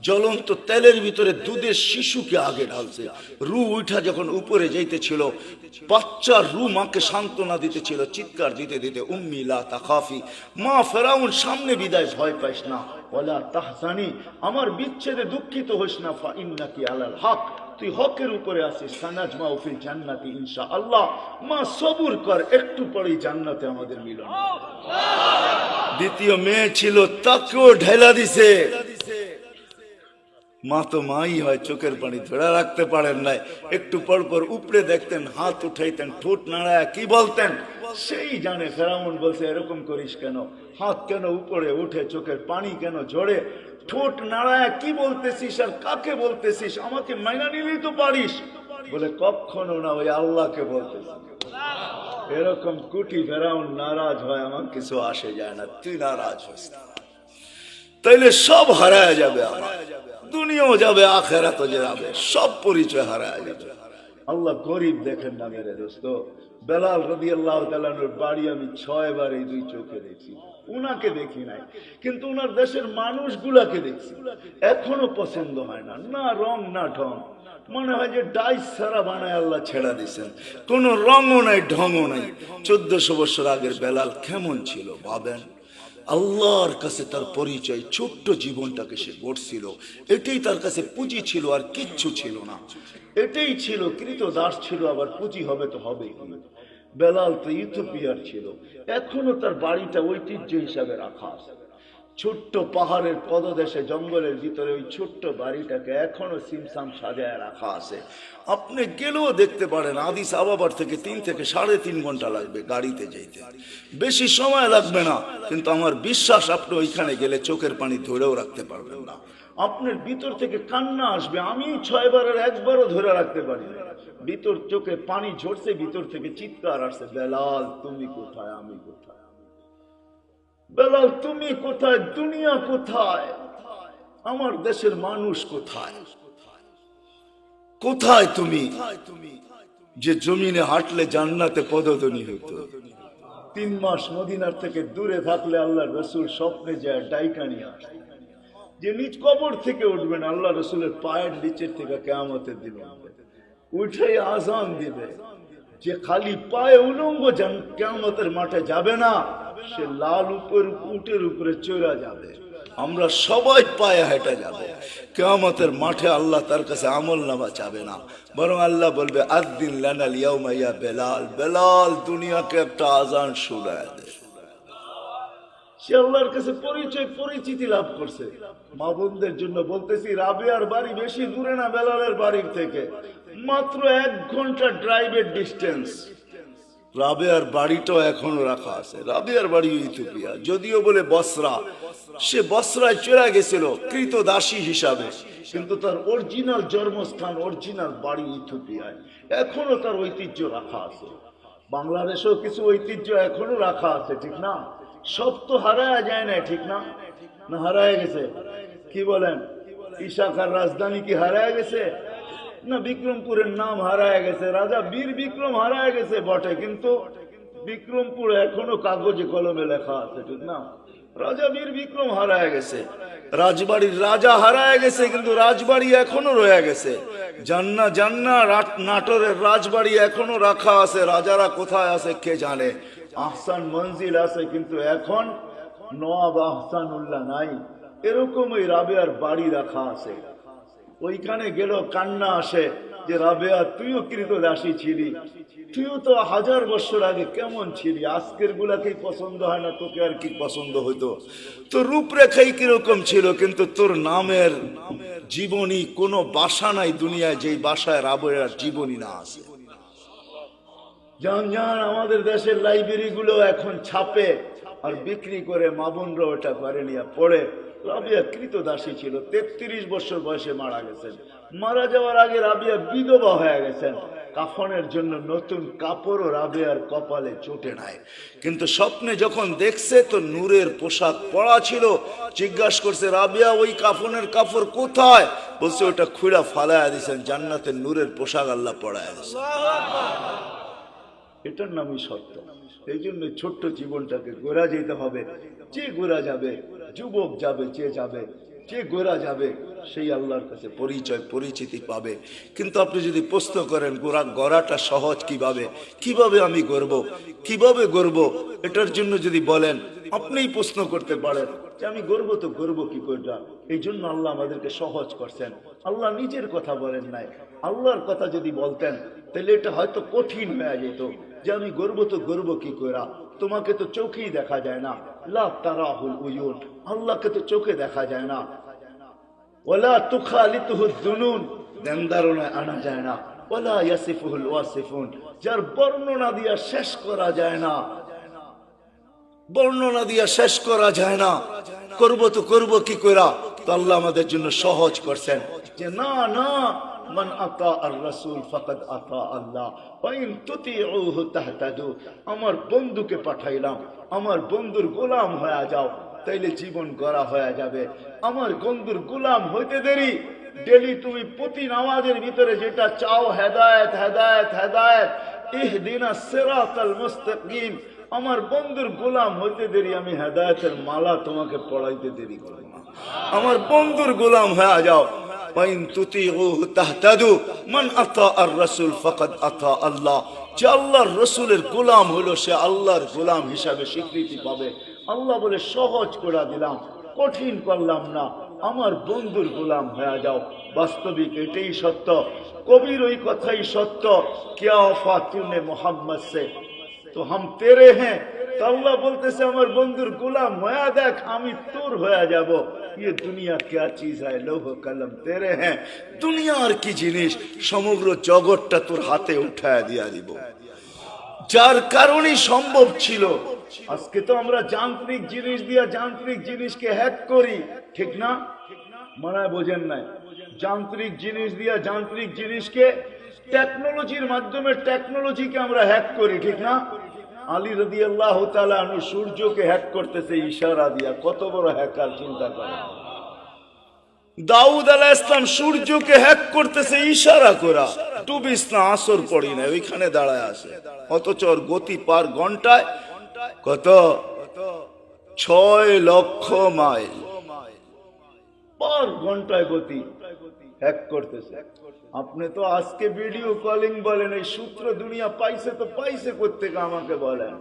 জ্বলন্ত তেলের ভিতরে দুধের শিশুকে আগে ঢালছে। রু উঠা যখন উপরে যাইতেছিল, বাচ্চার রু মাকে সান্ত্বনা দিতেছিল, চিৎকার দিতে দিতে, উম্মি লা তাখাফি, মা ফেরাউন সামনে বিদায়, ভয় পাইস না, ওয়ালা তাহজানি, আমার বিচ্ছেদে দুঃখিত হইস না, ফা ইন্নাকি আলাল হক, তুই হকের উপরে আছিস, সানাজমা ফিল জান্নাতি ইনশাআল্লাহ, মা সবুর কর, একটু পরেই জান্নাতে আমাদের মিলন। দ্বিতীয় মেয়ে ছিল, তাকেও ঢেলা দিছে। মা তো মাই হয়, চোখের পানি ধরে রাখতে পারেন নাই, একটু পর পর উপরে দেখতেন, হাত উঠাইতেন, ঠোঁট নাড়ায় কি বলতেন সেই জানে। ফেরাউন বলছে এরকম করিস কেন, হাত কেন উপরে উঠে, চোখের পানি কেন ঝরে, ঠোঁট নাড়ায় কি বলতেছিস আর কাকে বলতেছিস, আমাকে মাইনা নিলেই তো পারিস। বলে কখনো না, ওই আল্লাহকে বলতেছি। এরকম কুটি ফেরাউন নারাজ হয়, আমার কিছু আসে যায় না, তুই নারাজ হইস না, তাইলে সব হারায় যাবে, আমার দুনিয়াও যাবে, আখেরাতও যাবে, সব পরিচয় হারায় যাবে। আল্লাহ গরিব দেখেন না মেরে দোস্ত। বেলাল রাদিয়াল্লাহু তাআলার বাড়ি আমি 6 বার এই 2 চোখে দেখছি, উনাকে দেখি নাই, কিন্তু উনার দেশের মানুষগুলাকে দেখছি। এখনো পছন্দ হয় না, না রং না ঢং, মনে হয় যে ডাইস সারা বানায় আল্লাহ ছেড়া দিছেন, কোন রঙও নাই ঢংও নাই। 1400 বছর আগের বেলাল কেমন ছিল ভাবেন। আল্লাহর কাছে তার পরিচয়, ছোট্ট জীবনটাকে সে গড়ছিল, এটাই তার কাছে পুঁজি ছিল, আর কিচ্ছু ছিল না। এটাই ছিল, কৃত দাস ছিল, আবার পুঁজি হবে তো হবে কি। বেলাল তো ইথিওপিয়ার ছিল, এখনো তার বাড়িটা ঐতিহ্য হিসাবে রাখা আছে। ছোট্ট পাহাড়ের পদদেশে জঙ্গলের ভিতরে ওই ছোট্ট বাড়িটাকে এখনো সিমসাম সাজায় রাখা আছে। আপনি গেলেও দেখতে পারেন। আদিস আবাবার থেকে 3 থেকে 3.5 ঘন্টা লাগবে গাড়িতে যেতে, বেশি সময় লাগবে না। কিন্তু আমার বিশ্বাস আপনি ওইখানে গেলে চোখের পানি ধরেও রাখতে পারবেন না। আপনার ভিতর থেকে কান্না আসবে। আমি 6 বারের একবারও ধরে রাখতে পারি না। ভিতর চোখে পানি ঝরছে, ভিতর থেকে চিৎকার আসছে, বেলাল তুমি কোথায়, আমি কোথায়, বেলাল তুমি কোথায়, দুনিয়া কোথায়, আমার দেশের মানুষ কোথায়, কোথায় তুমি যে জমিনে হাঁটলে জান্নাতে পদধ্বনি হতো। 3 মাস মদিনার থেকে দূরে থাকলে আল্লাহ রসুল স্বপ্নে যায় ডাইকা নিয়ে আসে, যে নিজ কবর থেকে উঠবেন আল্লাহ রসুলের পায়ের নিচের থেকে কিয়ামতের দিন উঠে আজান দিবে। যে খালি পায়ে উলঙ্গ কিয়ামতের মাঠে যাবে না, সে লাল উটের উপরে চড়া যাবে। আমরা সবাই পায়ে হেঁটে যাবে কিয়ামতের মাঠে। আল্লাহ তার কাছে আমল নামা চাবে না, বরং আল্লাহ বলবে আদ্দিন লানাল ইয়াউমা ইয়া বেলাল, বেলাল দুনিয়াকে একটা আজান শোনায় দে। সে আল্লাহর কাছে পরিচিতি লাভ করছে। মা বোনদের জন্য বলতেছি, রাবেয়ার বাড়ি বেশি দূরে না বেলালের বাড়ির থেকে, মাত্র 1 ঘন্টা ড্রাইভের ডিস্টেন্স। রাবেয়ার বাড়িটাও এখনো রাখা আছে। রাবেয়ার বাড়ি ইথিওপিয়া, যদিও বলে বসরা। সে বসরায় চলে গেছিল কৃতদাসী হিসাবে, কিন্তু তার অরিজিনাল জন্মস্থান, অরিজিনাল বাড়ি ইথিওপিয়ায়। এখনো তার ঐতিহ্য রাখা আছে। বাংলাদেশেও কিছু ঐতিহ্য এখনো রাখা আছে, ঠিক না? সব তো হারায় যায় না, ঠিক না? না হারায় গেছে? কি বলেন? ইশাখার রাজধানী কি হারায় গেছে? না বিক্রমপুরের নাম হারায় গেছে। রাজা বীর বিক্রম হারায় গেছে বটে, কিন্তু বিক্রমপুর এখনো কাগজে কলমে লেখা আছে, ঠিক না? রাজা বীর বিক্রম হারায় গেছে, রাজবাড়ির রাজা হারায় গেছে, কিন্তু রাজবাড়ি এখনো রয়ে গেছে। জান্না নাটোরের রাজবাড়ি এখনো রাখা আছে। রাজারা কোথায় আছে কে জানে। আহসান মঞ্জিল আছে, কিন্তু এখন নওয়াব আহসানুল্লাহ নাই। এরকম ওই রাবেয়ার বাড়ি রাখা আছে। ওইখানে গেল কান্না আসে যে রাবেয়া তুইও কৃতদাসী ছিলি, তুইও তো 1000 বছর আগে কেমন ছিলি। আজকের গুলাকেই পছন্দ হয় না, তোকে আর কি পছন্দ হইতো? তোর রূপরেখাই কিরকম ছিল, কিন্তু তোর নামের জীবনী কোনো বাসা নাই দুনিয়ায় যেই বাসায় রাবেয়ার জীবনী না আছে। জান আমাদের দেশের লাইব্রেরি গুলো এখন ছাপে আর বিক্রি করে, মা বোনরা ওটা করে নিয়ে পড়ে। রাবিয়া কৃতদাসী ছিল, 33 বছর বয়সে মারা গেছেন। মারা যাওয়ার আগে রাবিয়া বিধবা হয়ে গেছেন। কাফনের জন্য নতুন কাপড়ও রাবিয়ার কপালে চোটে নাই, কিন্তু স্বপ্নে যখন দেখছে তো নূরের পোশাক পরা ছিল। জিজ্ঞাসা করছে, রাবিয়া ওই কাফনের কাপড় কোথায়? বলছে ওটা খুঁড়া ফালাইয়া দিয়েছেন, জান্নাতের নূরের পোশাক আল্লাহ পরাইয়া দিয়েছেন। এটার নামই সত্য। এই জন্য ছোট্ট জীবনটাকে গোড়া যেতে হবে। যে গোড়া যাবে, যুবক যাবে, যে গোড়া যাবে সেই আল্লাহর কাছে পরিচিতি পাবে। কিন্তু আপনি যদি প্রশ্ন করেন গড়াটা সহজ কিভাবে আমি কিভাবে গড়ব, এটার জন্য যদি বলেন, আপনিই প্রশ্ন করতে পারেন যে আমি গড়ব তো গড়ব কি করে। এই জন্য আল্লাহ আমাদেরকে সহজ করছেন। আল্লাহ নিজের কথা বলেন নাই। আল্লাহর কথা যদি বলতেন তাহলে এটা হয়তো কঠিন হয়ে যেত, যে আমি গর্ব তো গর্ব কি করা। তোমাকে তো চোখেই দেখা যায় না, লা তারাহুল উয়ুন, আল্লাহকে তো চোখে দেখা যায় না। ওয়ালা তুখালিতুহুদ দুনুন, দেনদারণায় আনা যায় না। ওয়ালা ইয়াসিফুহুল ওয়াসিফুন, যার বর্ণনা দিয়া শেষ করা যায় না, বর্ণনা দিয়া শেষ করা যায় না। করব তো করব কি করা। তো আল্লাহ আমাদের জন্য সহজ করছেন যে না না, মান আতা আর রাসূল ফাকাদ আতা আল্লাহ ওয়া ইন তুতিউহু তাহতাদু। আমার বন্ধুকে পাঠাইলাম, আমার বন্ধুর গোলাম হয়ে যাও, তাইলে জীবন গড়া হয়ে যাবে। আমার বন্ধুর গোলাম হইতে দেরি। ডেলি তুমি প্রতি নামাজের ভিতরে যেটা চাও, হেদায়েত হেদায়েত হেদায়েত, ইহদিনাস সিরাতাল মুস্তাকিম। আমার বন্ধুর গোলাম হইতে দেরি, আমি হেদায়েতের মালা তোমাকে পড়াইতে দেরি করব না। আমার বন্ধুর গোলাম হয়ে যাও। ওয়াইন তুতিউহু তাহতাদু, মান আতা আর রাসূল ফাকাদ আতা আল্লাহ। যে আল্লাহর রাসূলের গোলাম হলো সে আল্লাহর গোলাম হিসাবে স্বীকৃতি পাবে। আল্লাহ বলে সহজ করে দিলাম, কঠিন করলাম না। আমার বন্ধুর গোলাম হয়ে যাও। বাস্তবিক এটাই সত্য। কবির ওই কথাই সত্য, কিয়া ওয়াফা তুনে মোহাম্মদ সে तो हम तेरे हैं। तो अल्लाह बोलतेছে আমার বন্ধুর গোলাম হয়ে দেখ আমি তোর হয়ে যাব। ये दुनिया क्या चीज है, लौह कलम तेरे हैं। দুনিয়ার কি জিনিস, সমগ্র জগৎটা তোর হাতে উঠায় দিয়া দিব। যার কারণে সম্ভব ছিল। আজকে তো আমরা যান্ত্রিক জিনিস দিয়া যান্ত্রিক জিনিসকে হ্যাক করি, ঠিক না? মনে হয় বোঝেন নাই? যান্ত্রিক জিনিস দিয়া যান্ত্রিক জিনিসকে, টেকনোলজির মাধ্যমে টেকনোলজিকে আমরা হ্যাক করি, ঠিক না? আলী রাদিয়াল্লাহু তাআলা আনহু সূর্যকে হ্যাক করতেছে ইশারা দিয়া। কত বড় হ্যাকার, চিন্তা করেন। দাউদ আলাইহিস সালাম সূর্যকে হ্যাক করতেছে ইশারা করা। ডুবিস না, আসর পড়ি না, ওইখানে দাঁড়ায় আছে। অথচ ওর গতি পার ঘন্টায় কত? 6 লক্ষ মাইল পার ঘন্টায় গতি। হ্যাক করতেছে। আপনি তো আজকে ভিডিও কলিং বলেন, এই সূত্র দুনিয়া পাইছে তো পাইছে কোত্থেকে আমাকে বলেন?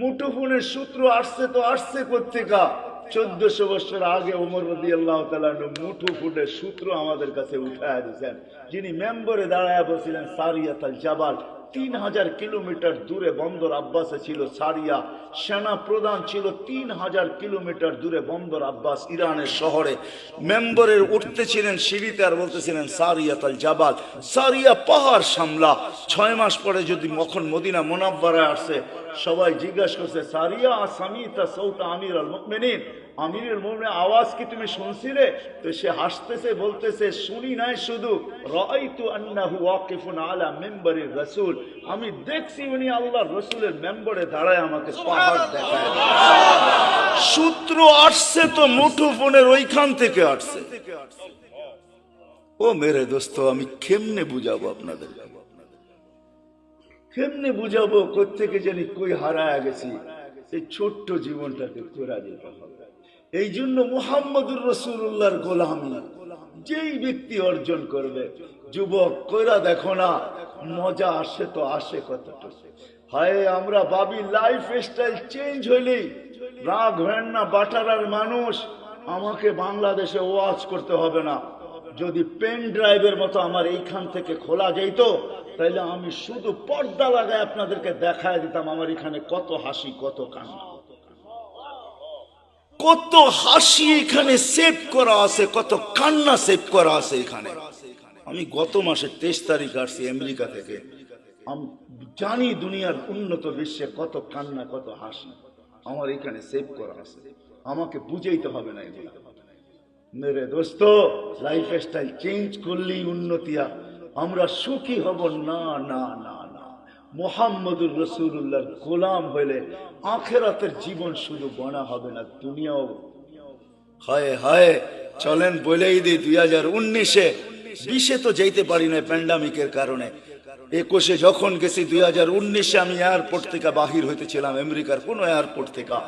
মুঠোফোনের সূত্র আসছে তো আসছে কোত্থেকে? 1400 বছর আগে ওমর রাদিয়াল্লাহু তাআলা মুঠোফোনের সূত্র আমাদের কাছে উঠায় দিয়েছেন। যিনি মেম্বরে দাঁড়ায় বলছিলেন সারিয়াতুল জাবাল, 3000 কিলোমিটার দূরে বন্দর আব্বাসে ছিল সারিয়া। সেনা প্রধান ছিল 3000 কিলোমিটার দূরে বন্দর আব্বাস ইরানের শহরে। মেম্বরের উঠতেছিলেন সিঁড়িতে আর বলতেছিলেন সারিয়াতুল জাবাল, সারিয়া পাহাড় সামলা। 6 মাস পরে যদি মখন মদিনা মুনাওয়ারায় আসে, সবাই জিজ্ঞাসা করছে সারিয়া সামিতা সৌতা আমিরুল মুমিনিন, আমিরুল মুমিনিন আওয়াজ কি তুমি শুনছিলে? তো সে হাসতেছে, বলতেছে শুনি নাই, শুধু রাআইতু আন্নাহু ওয়াকিফুন আলা মিম্বারির রাসূল, আমি দেখছি উনি আল্লাহর রাসূলের মেম্বরে দাঁড়ায় আমাকে পাহাড় দেখায়। সূত্র আসছে তো মুঠোফোনের ওইখান থেকে আসছে। ও মেরে দোস্ত, আমি কেমনে বুঝাবো আপনাদের? কেমনে বুঝাবো? কোত্থেকে জানি কই হারায় গেছি। এই ছোট্ট জীবনটাকে করা যেতে হবে। এই জন্য মুহাম্মদুর রাসূলুল্লাহর গোলামি যেই ব্যক্তি অর্জন করবে, যুবক কইরা দেখো না, মজা আসে তো আসে কতটা। হায় আমরা ভাবি লাইফ স্টাইল চেঞ্জ হইলেই রাগ হয় না। বাটারার মানুষ, আমাকে বাংলাদেশে ওয়াজ করতে হবে না। যদি পেন ড্রাইভের মতো আমার এইখান থেকে খোলা যেত, তাইলে আমি শুধু পর্দা লাগায় আপনাদেরকে দেখায় দিতাম আমার এখানে কত হাসি, কত কান্না, কত হাসি এখানে সেভ করা আছে, কত কান্না সেভ করা আছে এখানে। আমি গত মাসের 23 তারিখ আসছি আমেরিকা থেকে। আমি জানি দুনিয়ার উন্নত বিশ্বে কত কান্না, কত হাসি আমার এখানে সেভ করা আছে। আমাকে বুঝাইতে হবে না এগুলো। মেরে দোস্ত, লাইফ স্টাইল চেঞ্জ করলেই উন্নতিয়া। আমরা সুখী হব না, না না না। মুহাম্মদুর রাসূলুল্লাহর গোলাম হইলে আখিরাতের জীবন শুধু গণা হবে না, দুনিয়াও। হায় হায়, চলেন বলেই দিই 2019-এ, 20-এ তো যেতে পারি না প্যান্ডামিকের কারণে। 21-এ যখন গেছি, 2019-এ আমি এয়ারপোর্ট থেকে বাহির হইতেছিলাম, আমেরিকার কোন এয়ারপোর্ট থেকে।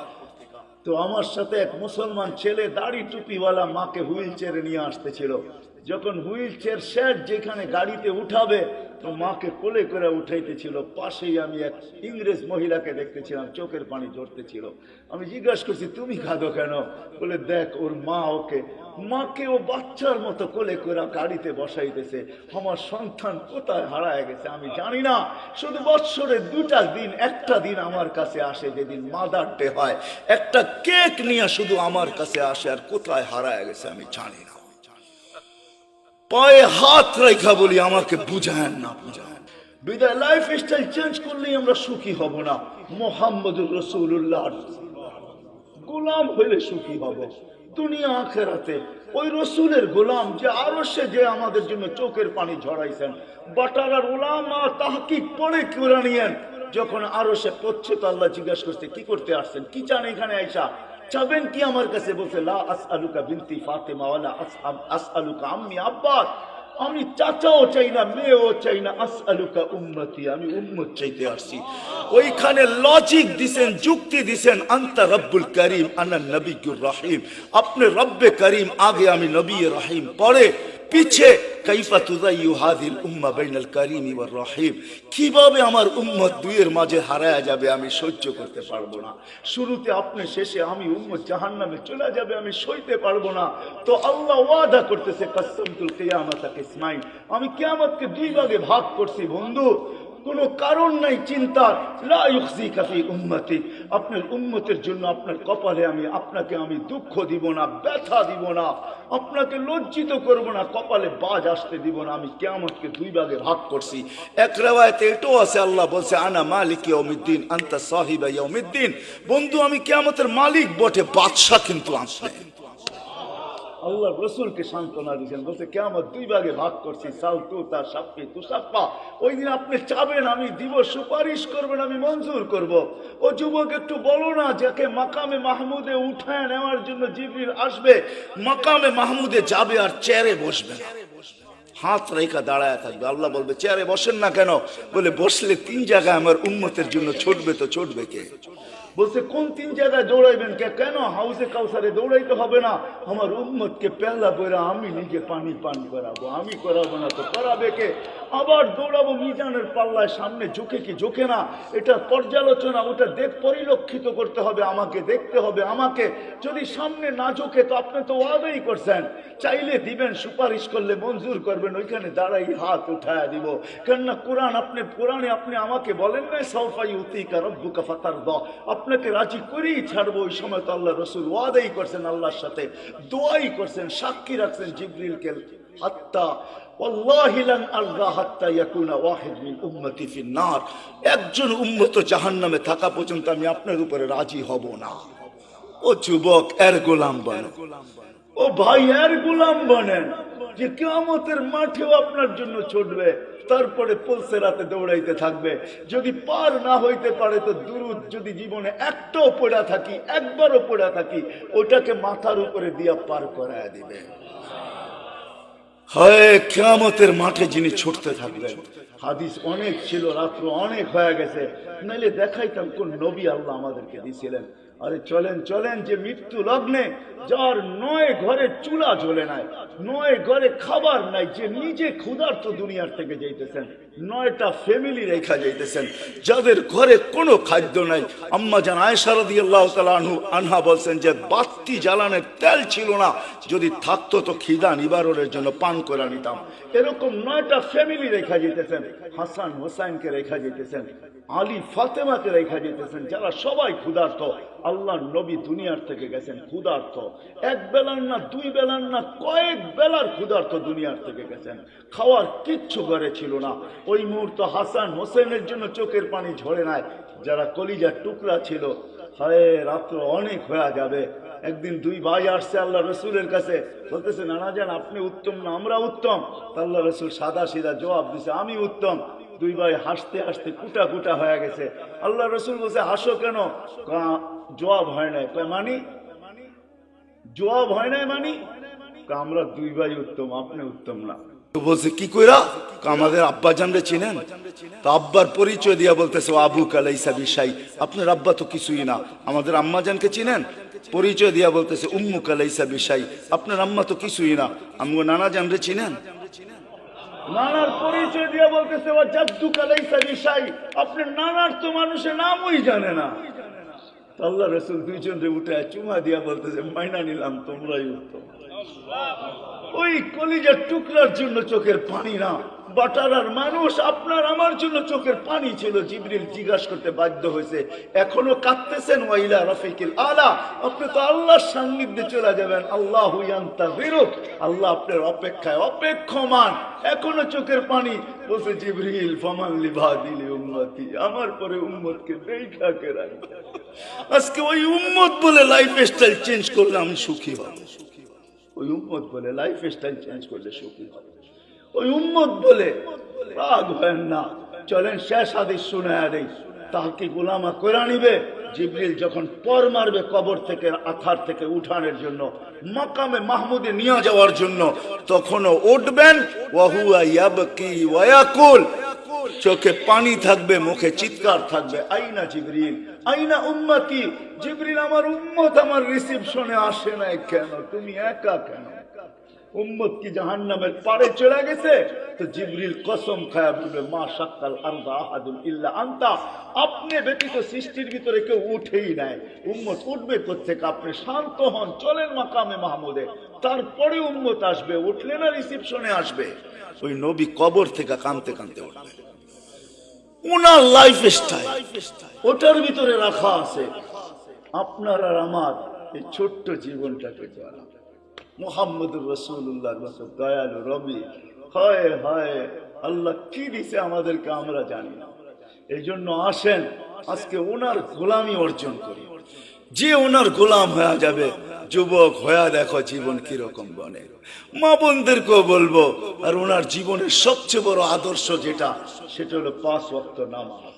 তো আমার সাথে এক মুসলমান ছেলে দাড়ি টুপিওয়ালা মাকে হুইল চেয়ারে নিয়ে আসতেছিল। যখন হুইল চেয়ার শেড যেখানে গাড়িতে উঠাবে, তো মাকে কোলে করে উঠাইতেছিল। পাশেই আমি এক ইংরেজ মহিলাকে দেখতেছিলাম, চোখের পানি ঝরতেছিল। আমি জিজ্ঞাসা করছি তুমি কাঁদো কেন? বলে দেখ ওর মা মাকে ও বাচ্চার মতো কোলে করে গাড়িতে বসাইতেছে। আমার সন্তান কোথায় হারায় গেছে আমি জানি না। শুধু বৎসরে 2টা দিন, একটা দিন আমার কাছে আসে যেদিন মাদার ডে হয়, একটা কেক নিয়ে শুধু আমার কাছে আসে, আর কোথায় হারায় গেছে আমি জানি না। পায়ে হাত রেখা বলি আমাকে বুঝায়েন না, বুঝায়েন। বিদায় লাইফ স্টাইল চেঞ্জ করলেই আমরা সুখী হব না। মুহাম্মদুর রাসূলুল্লাহর গোলাম হইলে সুখী হব দুনিয়া আখিরাতে। ওই রসুলের গোলাম যে আরশে যে আমাদের জন্য চোখের পানি ঝরাইছেন। বাটারার উলামা তাহকিক পড়ে কোরআনিয়ান যখন আরশে পড়ছে, তো আল্লাহ জিজ্ঞাসা করছে কি করতে আসছেন, কি চান এখানে আইসা, চাবেন কি আমার কাছে? বলছে লা আসআলুকা বিনতি ফাতেমা ওয়ালা আসআলুকা আম্মি আব্বাস, আমি চাচাও চাই না, মেয়েও চাই না, আসআলুকা উম্মতি, আমি উম্মত চাইতে আসছি। ওইখানে লজিক দিছেন, যুক্তি দিছেন, আনতা রব্বুল করিম আনা নবিয়্যুর রহিম, আপনি রব্বে করিম আগে, আমি নবী রহিম পরে, পিছে কাইফা তুযাইয়ু হাযিল উম্মাহ বাইনাল করিম ওয়ার রহিম, কিভাবে আমার উম্মত দুইয়ের মাঝে হারায়া যাবে আমি সহ্য করতে পারবো না। শুরুতে আপনি, শেষে আমি, উম্মত জাহান্নামে চলে যাবে আমি সইতে পারবো না। তো আল্লাহ ওয়াদা করতেছে কাসসামতুল কিয়ামাতা কিসমাইন, আমি কিয়ামতকে 2 ভাগে ভাগ করছি বন্ধু। কোনো কারণ নাই চিন্তার। লা ইউখজিকা ফি উম্মতি, আপনার উম্মতের জন্য আপনার কপালে আপনাকে আমি দুঃখ দিব না, ব্যথা দিব না, আপনাকে লজ্জিত করব না, কপালে বাজ আসতে দিব না। আমি কিয়ামতকে দুই ভাগে ভাগ করছি। এক রিওয়ায়াতে এটাও আছে, আল্লাহ বলছে আনা মালিক ইয়াউমিদ্দিন আনতা সাহিবা ইয়াউমিদ্দিন। বন্ধু আমি কিয়ামতের মালিক বটে, বাদশা কিন্তু আপনি। আল্লাহ রসুলকে সান্ত্বনা দিয়েছেন, বলছে কিয়ামত দুই ভাগে ভাগ করছি, সাল তু তা সাপ্পি তু সাপ্পা। ওই দিন আপনি চাবেন আমি দিব, সুপারিশ করবেন আমি মঞ্জুর করব। ও যুবক একটু বলো না, যাকে মাকামে মাহমুদে উঠায় নেওয়ার জন্য জিবরিল আসবে, মাকামে মাহমুদে যাবে আর চেয়ারে বসবে না, হাত রেখা দাঁড়ায় থাকবে। আল্লাহ বলবে চেয়ারে বসেন না কেন? বলে বসলে তিন জায়গায় আমার উম্মতের জন্য ছুটবে, তো ছুটবে কে? বলছে কোন তিন জায়গায় দৌড়াইবেন? কেন হাউসে কাউসারে দৌড়াইতে হবে না, আমার উম্মতকে পেহলা বইরা আমি নিজে পানি পান করাবো, আমি করাবো না তো করাবে কে? আবার দৌড়াবো মিজানের পাল্লায়, সামনে ঝুঁকে কি ঝুঁকে না, এটা পর্যালোচনা, ওটা পরিলক্ষিত করতে হবে, আমাকে দেখতে হবে। আমাকে যদি সামনে না ঝুঁকে তো আপনি তো ওয়াদাই করছেন, চাইলে দিবেন, সুপারিশ করলে মঞ্জুর করবেন, ওইখানে দাঁড়াই হাত উঠায় দিব। কেননা কোরআনে আপনি আমাকে বলেন না সাউফা ইউতিকা রাব্বুকা ফাতারদা, আপনাকে রাজি করেই ছাড়বো। ওই সময় তো আল্লাহ রসুল ওয়াদাই করছেন, আল্লাহর সাথে দোয়াই করছেন, সাক্ষী রাখছেন জিবরিলকে, হাত্তা ওয়াল্লাহি লান আরদা হাত্তা ইয়াকুনা ওয়াহিদ মিন উম্মতি ফিন নার, একজন উম্মত জাহান্নামে থাকা পর্যন্ত আমি আপনার উপরে রাজি হব না। ও যুবক এর গোলাম বনেন, ও ভাই এর গোলাম বনেন, যে কিয়ামতের মাঠেও আপনার জন্য ছুটবে, তারপরে পুলসেরাতে দৌড়াইতে থাকবে। যদি পার না হইতে পারে তো দুরুদ যদি জীবনে একটাও পড়া থাকি, একবারও পড়া থাকি, ওটাকে মাথার উপরে দিয়া পার করায় দিবে। হয় কিয়ামতের মাঠে যিনি ছুটতে থাকবেন। হাদিস অনেক ছিল, রাত্র অনেক হয়ে গেছে, নাইলে দেখাইতাম কোন নবী আল্লাহ আমাদেরকে দিয়েছিলেন। আরে চলেন চলেন, যে মৃত্যু লগ্নে, যার 9 ঘরে চুলা জ্বলে নাই, 9 ঘরে খাবার নাই, যে নিজে ক্ষুধার্ত দুনিয়ার থেকে যাইতেছেন, 9টা ফ্যামিলি রেখা যাইতেছেন, যাদের ঘরে কোনো খাদ্য নাই। আম্মা জান আয়েশা রাদিয়াল্লাহু তাআলা আনহা বলছেন যে বাতি জ্বালানোর তেল ছিল না, যদি থাকতো তো খিদা নিবারণের জন্য পান করে নিতাম। এরকম 9টা ফ্যামিলি রেখা যেতেছেন, হাসান হোসাইনকে রেখা যেতেছেন, আলী ফাতেমাকে রেখা যেতেছেন, যারা সবাই ক্ষুধার্ত। আল্লাহ নবী দুনিয়ার থেকে গেছেন ক্ষুধার্ত, এক বেলার না, দুই বেলার না, কয়েক বেলার ক্ষুধার্ত দুনিয়ার থেকে গেছেন, খাওয়ার কিচ্ছু ঘরে ছিল না। ওই মুহূর্ত হাসান হোসেনের জন্য চোখের পানি ঝরে নাই, যারা কলিজার টুকরা ছিল। হায় রাত্র অনেক হয়ে যাবে। একদিন দুই ভাই আসছে আল্লাহ রসুলের কাছে, বলতেছে নানা যান আপনি উত্তম না আমরা উত্তম? আল্লাহ রসুল সাদা সিধা জবাব দিছে আমি উত্তম। দুই ভাই হাসতে হাসতে কুটা কুটা হয়ে গেছে। আল্লাহ রসুল বলছে হাসো কেন? জবাব হয় নাই। মানি জবাব হয় নাই, মানি আমরা দুই ভাই উত্তম, আপনি উত্তম না। বলছে কি কইরা? আমাদের আব্বা জানরে চিনেন? তো আব্বার পরিচয় দিয়া বলতেছে আবু কালাইসা বিশাই, আপনার আব্বা তো কিছুই না। আমাদের আম্মা জানকে চিনেন? পরিচয় দিয়া বলতেছে উম্মু কালাইসা বিশাই, আপনার আম্মা তো কিছুই না। আমগো নানা জানরে চিনেন? নানার পরিচয় দিয়া বলতেছে ও জাদ্দু কালাইসা বিশাই, আপনার নানার তো মানুষের নামই জানে না। আল্লাহ রসুল দুইজনরে উঠে চুমা দিয়া বলতেছে মাইনা নিলাম, তোমরাই উত্তম। ওই কলিজার টুকরার জন্য চোখের পানি না, বাটারার মানুষ আপনার আমার জন্য চোখের পানি ছিল। জিবরিল জিজ্ঞাসা করতে বাধ্য হয়েছে এখনো কাঁদতেছেন? ওয়াইলা রফিকিল আলা, আপনি তো আল্লাহর সান্নিধ্যে চলে যাবেন। আল্লাহু ইয়ান্তাযিরুক, আল্লাহ আপনার অপেক্ষায় অপেক্ষমান, এখনো চোখের পানি। বলছে জিবরিল ফামান লিবাদিল উম্মতি, আমার পরে উম্মতকে দেখা কে রাখবে। আজকে ওই উম্মত বলে লাইফ স্টাইল চেঞ্জ করলে আমি সুখী হব। ওই উম্মত বলে লাইফ স্টাইল চেঞ্জ করলে সুখী হবে। ওই উম্মত বলে রাগ হয় না। চলেন শেষ হাদিস শুনে দেই, তাকে গোলামা করে নিবে। জিবরিল যখন পর মারবে কবর থেকে, আথার থেকে উঠানোর জন্য, মাকামে মাহমুদে নিয়ে যাওয়ার জন্য, তখনও উঠবেন ওয়াহুয়া ইয়াবকি ওয়া ইয়াকুল, চোখে পানি থাকবে, মুখে চিৎকার থাকবে, আইনা জিবরিল আইনা উম্মতি। জিবরিল আমার উম্মত আমার রিসিপশনে আসে নাই কেন? তুমি একা কেন? উম্মত কি জাহান্নামের পারে চলে গেছে? তো জিবরিল কসম খায়া বলবে মা শাক্কাল আরদা আহাদুন ইল্লা আনতা, আপনি ব্যতীত সৃষ্টির ভিতরে কেউ উঠেই নাই। উম্মত উঠবে কোত্থেকে? আপনি শান্ত হন, চলেন মাকামে মাহমুদে, তারপরে উম্মত আসবে। উঠলে না রিসিপশনে আসবে। ওই নবী কবর থেকে কাঁদতে কাঁদতে উঠবে। ওনার লাইফ স্টাইল ওটার ভিতরে রাখা আছে। আপনার আর আমার এই ছোট্ট জীবনটাকে জানা মুহাম্মদুর রাসূলুল্লাহর মতো দয়ালু রবি, হায় হায় আল্লাহ কি দিছে আমাদেরকে আমরা জানি না। এই জন্য আসেন আজকে ওনার গোলামি অর্জন করি। যে ওনার গোলাম হয়ে যাবে, যুবক হয়ে দেখো জীবন কিরকম বনে। মা বোনদেরকেও বলবো, আর ওনার জীবনের সবচেয়ে বড় আদর্শ যেটা, সেটা হলো 5 ওয়াক্ত নামাজ।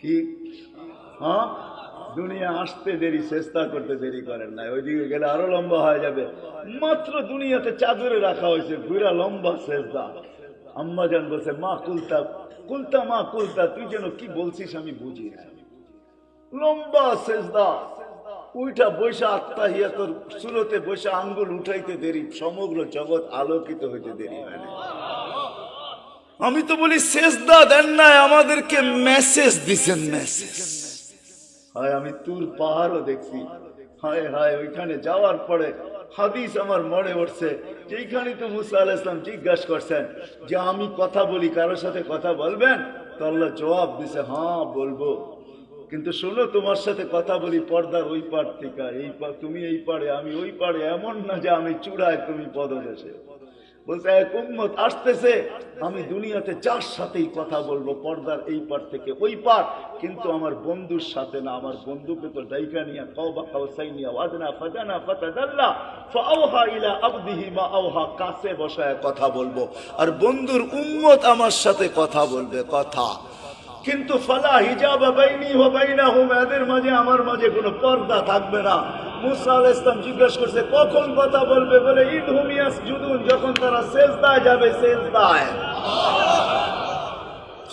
কি হ্যাঁ, দুনিয়া আসতে দেরি, চেষ্টা করতে দেরি করেন না, ওইদিকে গেলে আরো লম্বা হয়ে যাবে। মাত্র দুনিয়াতে চাদরে রাখা হয়েছে, ঘুরা লম্বা সেজদা। আম্মা জান বলছে, মা কুলতা কুলতা, মা কুলতা, তুই যেন কি বলছিস আমি বুঝি না। লম্বা সেজদা, উইটা বৈশা আত্মাহিয়াতর সুরতে বৈশা আঙ্গুল উঠাইতে দেরি, সমগ্র জগৎ আলোকিত হইতে দেরি হয় না। আমি তো বলি সেজদা দেন নাই, আমাদেরকে মেসেজ দিছেন, মেসেজ। হায় আমি তুর পাহাড়ও দেখছি, হায় হায় ওইখানে যাওয়ার পরে হাদিস আমার মনে উঠছে, যেখানে তো মুসা আলাইহিস সালাম জিজ্ঞাসা করছেন যে আমি কথা বলি, কারোর সাথে কথা বলবেন? তো আল্লাহ জবাব দিছে, হ্যাঁ বলবো, কিন্তু শোনো তোমার সাথে কথা বলি পর্দার ওই পার থেকে, এই পার তুমি এই পারে আমি ওই পারে, এমন না যে আমি চূড়ায় তুমি পদদেশে। বলছে এক উম্মত আসতেছে, আমি দুনিয়াতে যার সাথেই কথা বলবো পর্দার এই পার থেকে ওই পার, কিন্তু আমার বন্ধুর সাথে না। আমার বন্ধুকে তো ডাইকা নিয়া কাওবা কাউসাইনিয়া ওয়াদনা ফাদানা ফাতাদাল্লা ফাআওহা ইলা আবদিহি মা আওহা, কাছে বসায় কথা বলবো, আর বন্ধুর উম্মত আমার সাথে কথা বলবে কথা। কিন্তু ফালা হিজাবা বাইনি ওয়া বাইনাহুম, এদের মাঝে আমার মাঝে কোনো পর্দা থাকবে না। মুসা আলাইহিস সালাম জিজ্ঞাসা করছে কখন কথা বলবে? বলে ইদহুম ইয়াসজুদুন, যখন তারা সিজদায় যাবে, সিজদায়।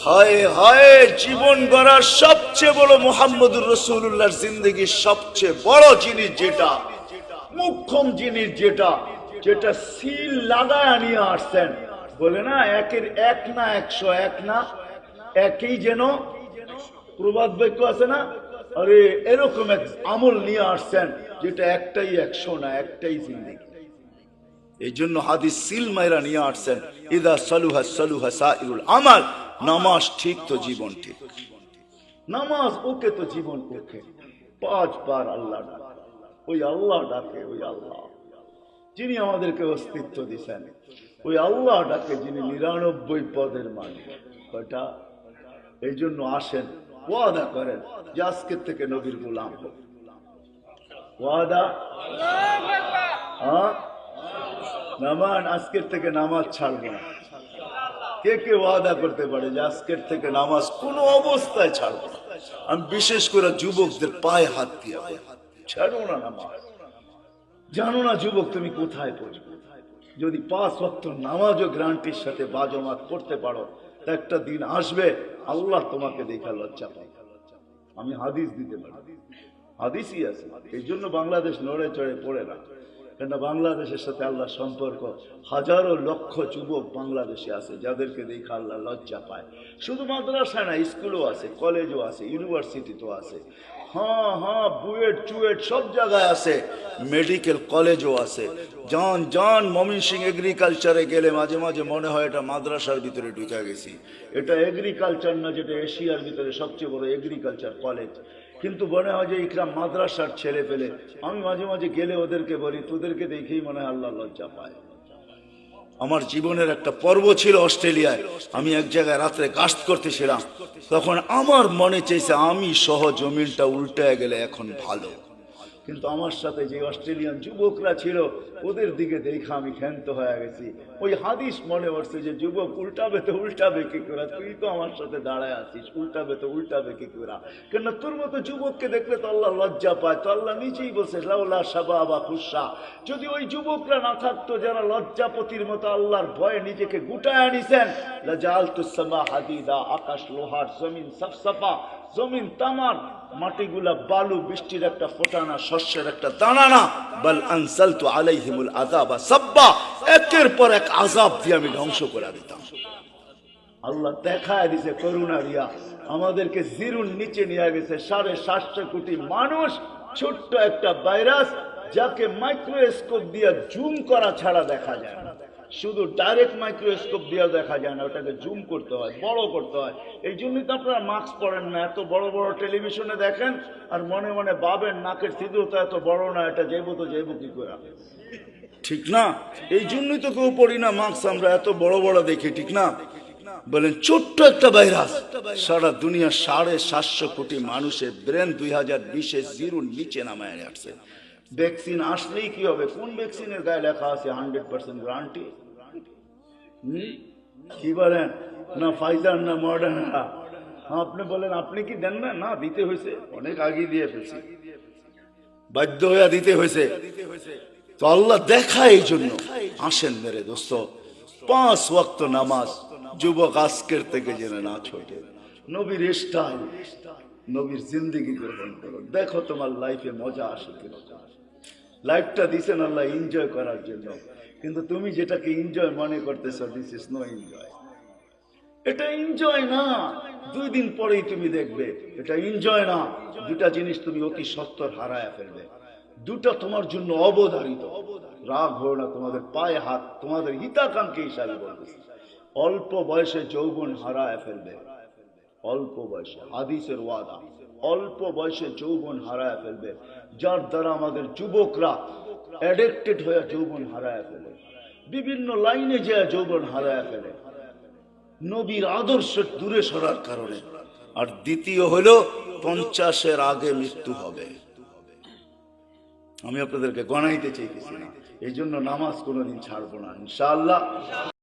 হায় হায়, জীবন গড়ার সবচেয়ে বড় মুহাম্মদুর রাসূলুল্লাহর জিন্দেগির সবচেয়ে বড় জিনিস যেটা, মুখ্যম জিনিস যেটা, যেটা সিল লাগায় নিয়ে আসছেন। বলে না একের এক না 100, এক না একই, যেন প্রবাদ বাক্য আছে না, আরে এরকম এক আমল নিয়ে আসছেন যেটা একটাই 100 না, একটাই জিন্দেগি। এই জন্য হাদিস সিল মাইরা নিয়ে আসছেন, ইদা সালুহা সালুহা সাইরুল আমাল, নামাজ ঠিক তো জীবন ঠিক, নামাজ ওকে তো জীবন ওকে। 5 বার আল্লাহ ডাকে, ওই আল্লাহ ডাকে, ওই আল্লাহ যিনি আমাদেরকে অস্তিত্ব দিচ্ছেন, ওই আল্লাহ ডাকে যিনি 99 পদের মালিক। কয়টা? এই জন্য আসেন, ওয়াদা করেন যে আজকের থেকে নবীর গোলাম হোক। ওয়াদা, হ্যাঁ নামান, আজকের থেকে নামাজ ছাড়বো না। কে কে ওয়াদা করতে পারে যে আজকের থেকে নামাজ কোনো অবস্থায় ছাড়বো না? আমি বিশেষ করে যুবকদের পায়ে হাত দিয়ে ছাড়বো না নামাজ। জানো না যুবক তুমি কোথায় পড়বে? যদি 5 ওয়াক্ত নামাজও গ্যারান্টির সাথে বাজমাত করতে পারো, একটা দিন আসবে আল্লাহ তোমাকে দেখা লজ্জা পাবে। আমি হাদিস দিতে পারি, হাদিসই আছে। এই জন্য বাংলাদেশ নড়ে চড়ে পড়ে না, কেন বাংলাদেশের সাথে আল্লাহ সম্পর্ক। হাজারো লক্ষ যুবক বাংলাদেশে আছে যাদেরকে দেখা আল্লাহ লজ্জা পায়। শুধু মাদ্রাসায় না, স্কুলও আছে, কলেজও আছে, ইউনিভার্সিটিতেও আছে। হ্যাঁ হ্যাঁ, বুয়েট চুয়েট সব জায়গায় আছে, মেডিকেল কলেজও আছে। জন জন ময়মনসিংহ এগ্রিকালচারে গেলে মাঝে মাঝে মনে হয় এটা মাদ্রাসার ভিতরে ঢুকে গেছি। এটা এগ্রিকালচার না, যেটা এশিয়ার ভিতরে সবচেয়ে বড় এগ্রিকালচার কলেজ, কিন্তু মনে হয় যে ইকরাম মাদ্রাসার ছেলে পেলে। আমি মাঝে মাঝে গেলে ওদেরকে বলি, তোদেরকে দেখেই মনে হয় আল্লাহ লজ্জা পায়। আমার জীবনের একটা পর্ব ছিল অস্ট্রেলিয়ায়, আমি এক জায়গায় রাত্রে কাস্ট করতেছিলাম, তখন আমার মনে চাইছে আমি সহ জমিনটা উল্টে গেলে এখন ভালো। কিন্তু আমার সাথে যে অস্ট্রেলিয়ান যুবকরা ছিল ওদের দিকে দেখা আমি ক্ষান্ত হয়ে গেছি। ওই হাদিস মনে পড়ছে যে যুবক উল্টাবে তো উল্টাবে কি করে, তুই তো আমার সাথে দাঁড়ায় আছিস, উল্টাবে তো উল্টাবে কি করে? কেন তোর মতো যুবককে দেখলে তো আল্লাহ লজ্জা পায়। তো আল্লাহ নিজেই বলছে লাউলা শাবাবা খুশা, যদি ওই যুবকরা না থাকতো যারা লজ্জাপতির মতো আল্লাহর ভয়ে নিজেকে গুটায় আনিছেন, লাজালতুস সামা হাদিদা, আকাশ লোহার, জমিন সফসফা, জমিন তামার, মাটিগুলা বালু, বৃষ্টির একটা ফোঁটা না, শস্যের একটা দানা না। বাল আনসালতু আলাইহিমুল আযাবা সাব্বা, একের পর এক আযাব দিয়ে আমি ধ্বংস করে দিতাম। আল্লাহ দেখায় দিছে করুণা দিয়া, আমাদেরকে জিরুর নিচে নিয়ে গেছে। 750 কোটি মানুষ, ছোট্ট একটা ভাইরাস যাকে মাইক্রোস্কোপ দিয়ে জুম করা ছাড়া দেখা যায় না। শুধু ডাইরেক্ট মাইক্রোস্কোপ দিয়ে দেখা যায় না, ওটাকে জুম করতে হয়, বড় করতে হয়। এই জন্যই তো আপনারা মাস্ক পরেন না, এত বড় বড় টেলিভিশনে দেখেন আর মনে মনে ভাবেন নাকের ছিদ্রটা এত বড় না, এটা যাইবো তো যাইবো কি করে, ঠিক না? এই জন্যই তো কেউ পড়ি না মাস্ক, আমরা এত বড় বড় দেখি, ঠিক না? বলেন ছোট্ট একটা ভাইরাস সারা দুনিয়া 750 কোটি মানুষের ব্রেন 2020-এ জিরোর নিচে নামায় আসছে। ভ্যাকসিন আসলেই কি হবে? কোন ভ্যাকসিনের গায়ে লেখা আছে 100% গ্যারান্টি? কি বলেন? না ফাইজার না মডার্না। আপনি বলেন আপনি কি দেন না? না, দিতে হয়েছে, অনেক আগে দিয়ে ফেলছি, বাধ্য হয়ে দিতে হয়েছে। তো আল্লাহ দেখায়, এই জন্য আসেন মেরে দোস্ত, 5 ওয়াক্ত নামাজ যুবক আজকের থেকে জেনে না ছোটে, নবীর স্টাইল, নবীর জিন্দেগি গ্রহণ করো, দেখো তোমার লাইফে মজা আসে কিনা। লাইফটা দিছেন আল্লাহ এনজয় করার জন্য, কিন্তু তুমি যেটাকে এনজয় মনে করতেছো, দিস ইজ নো এনজয়। এটা এনজয় না, 2 দিন পরেই তুমি দেখবে এটা এনজয় না। দুটা জিনিস তুমি অতি সত্বর হারায় ফেলবে, দুটা তোমার জন্য অবধারিত। রাগ হো না, তোমাদের পায়ে হাত, তোমাদের হিতাকাঙ্ক্ষী হিসাবে বলতেছি। অল্প বয়সে যৌবন হারায় ফেলবে, অল্প বয়সে, হাদিসের ওয়াদা, অল্প বয়সে যৌবন হারায় ফেলবে। যার দ্বারা আমাদের যুবকরা অ্যাডিক্টেড হয়ে যৌবন হারায় ফেলে, বিভিন্ন লাইনে যায় যৌবন হারায় ফেলে, নবীর আদর্শ দূরে সরার কারণে। আর দ্বিতীয় হলো 50-এর আগে মৃত্যু হবে। আমি আপনাদেরকে গণাইতে চাইতেছি না, এই জন্য নামাজ কোনোদিন ছাড়বো না ইনশাআল্লাহ।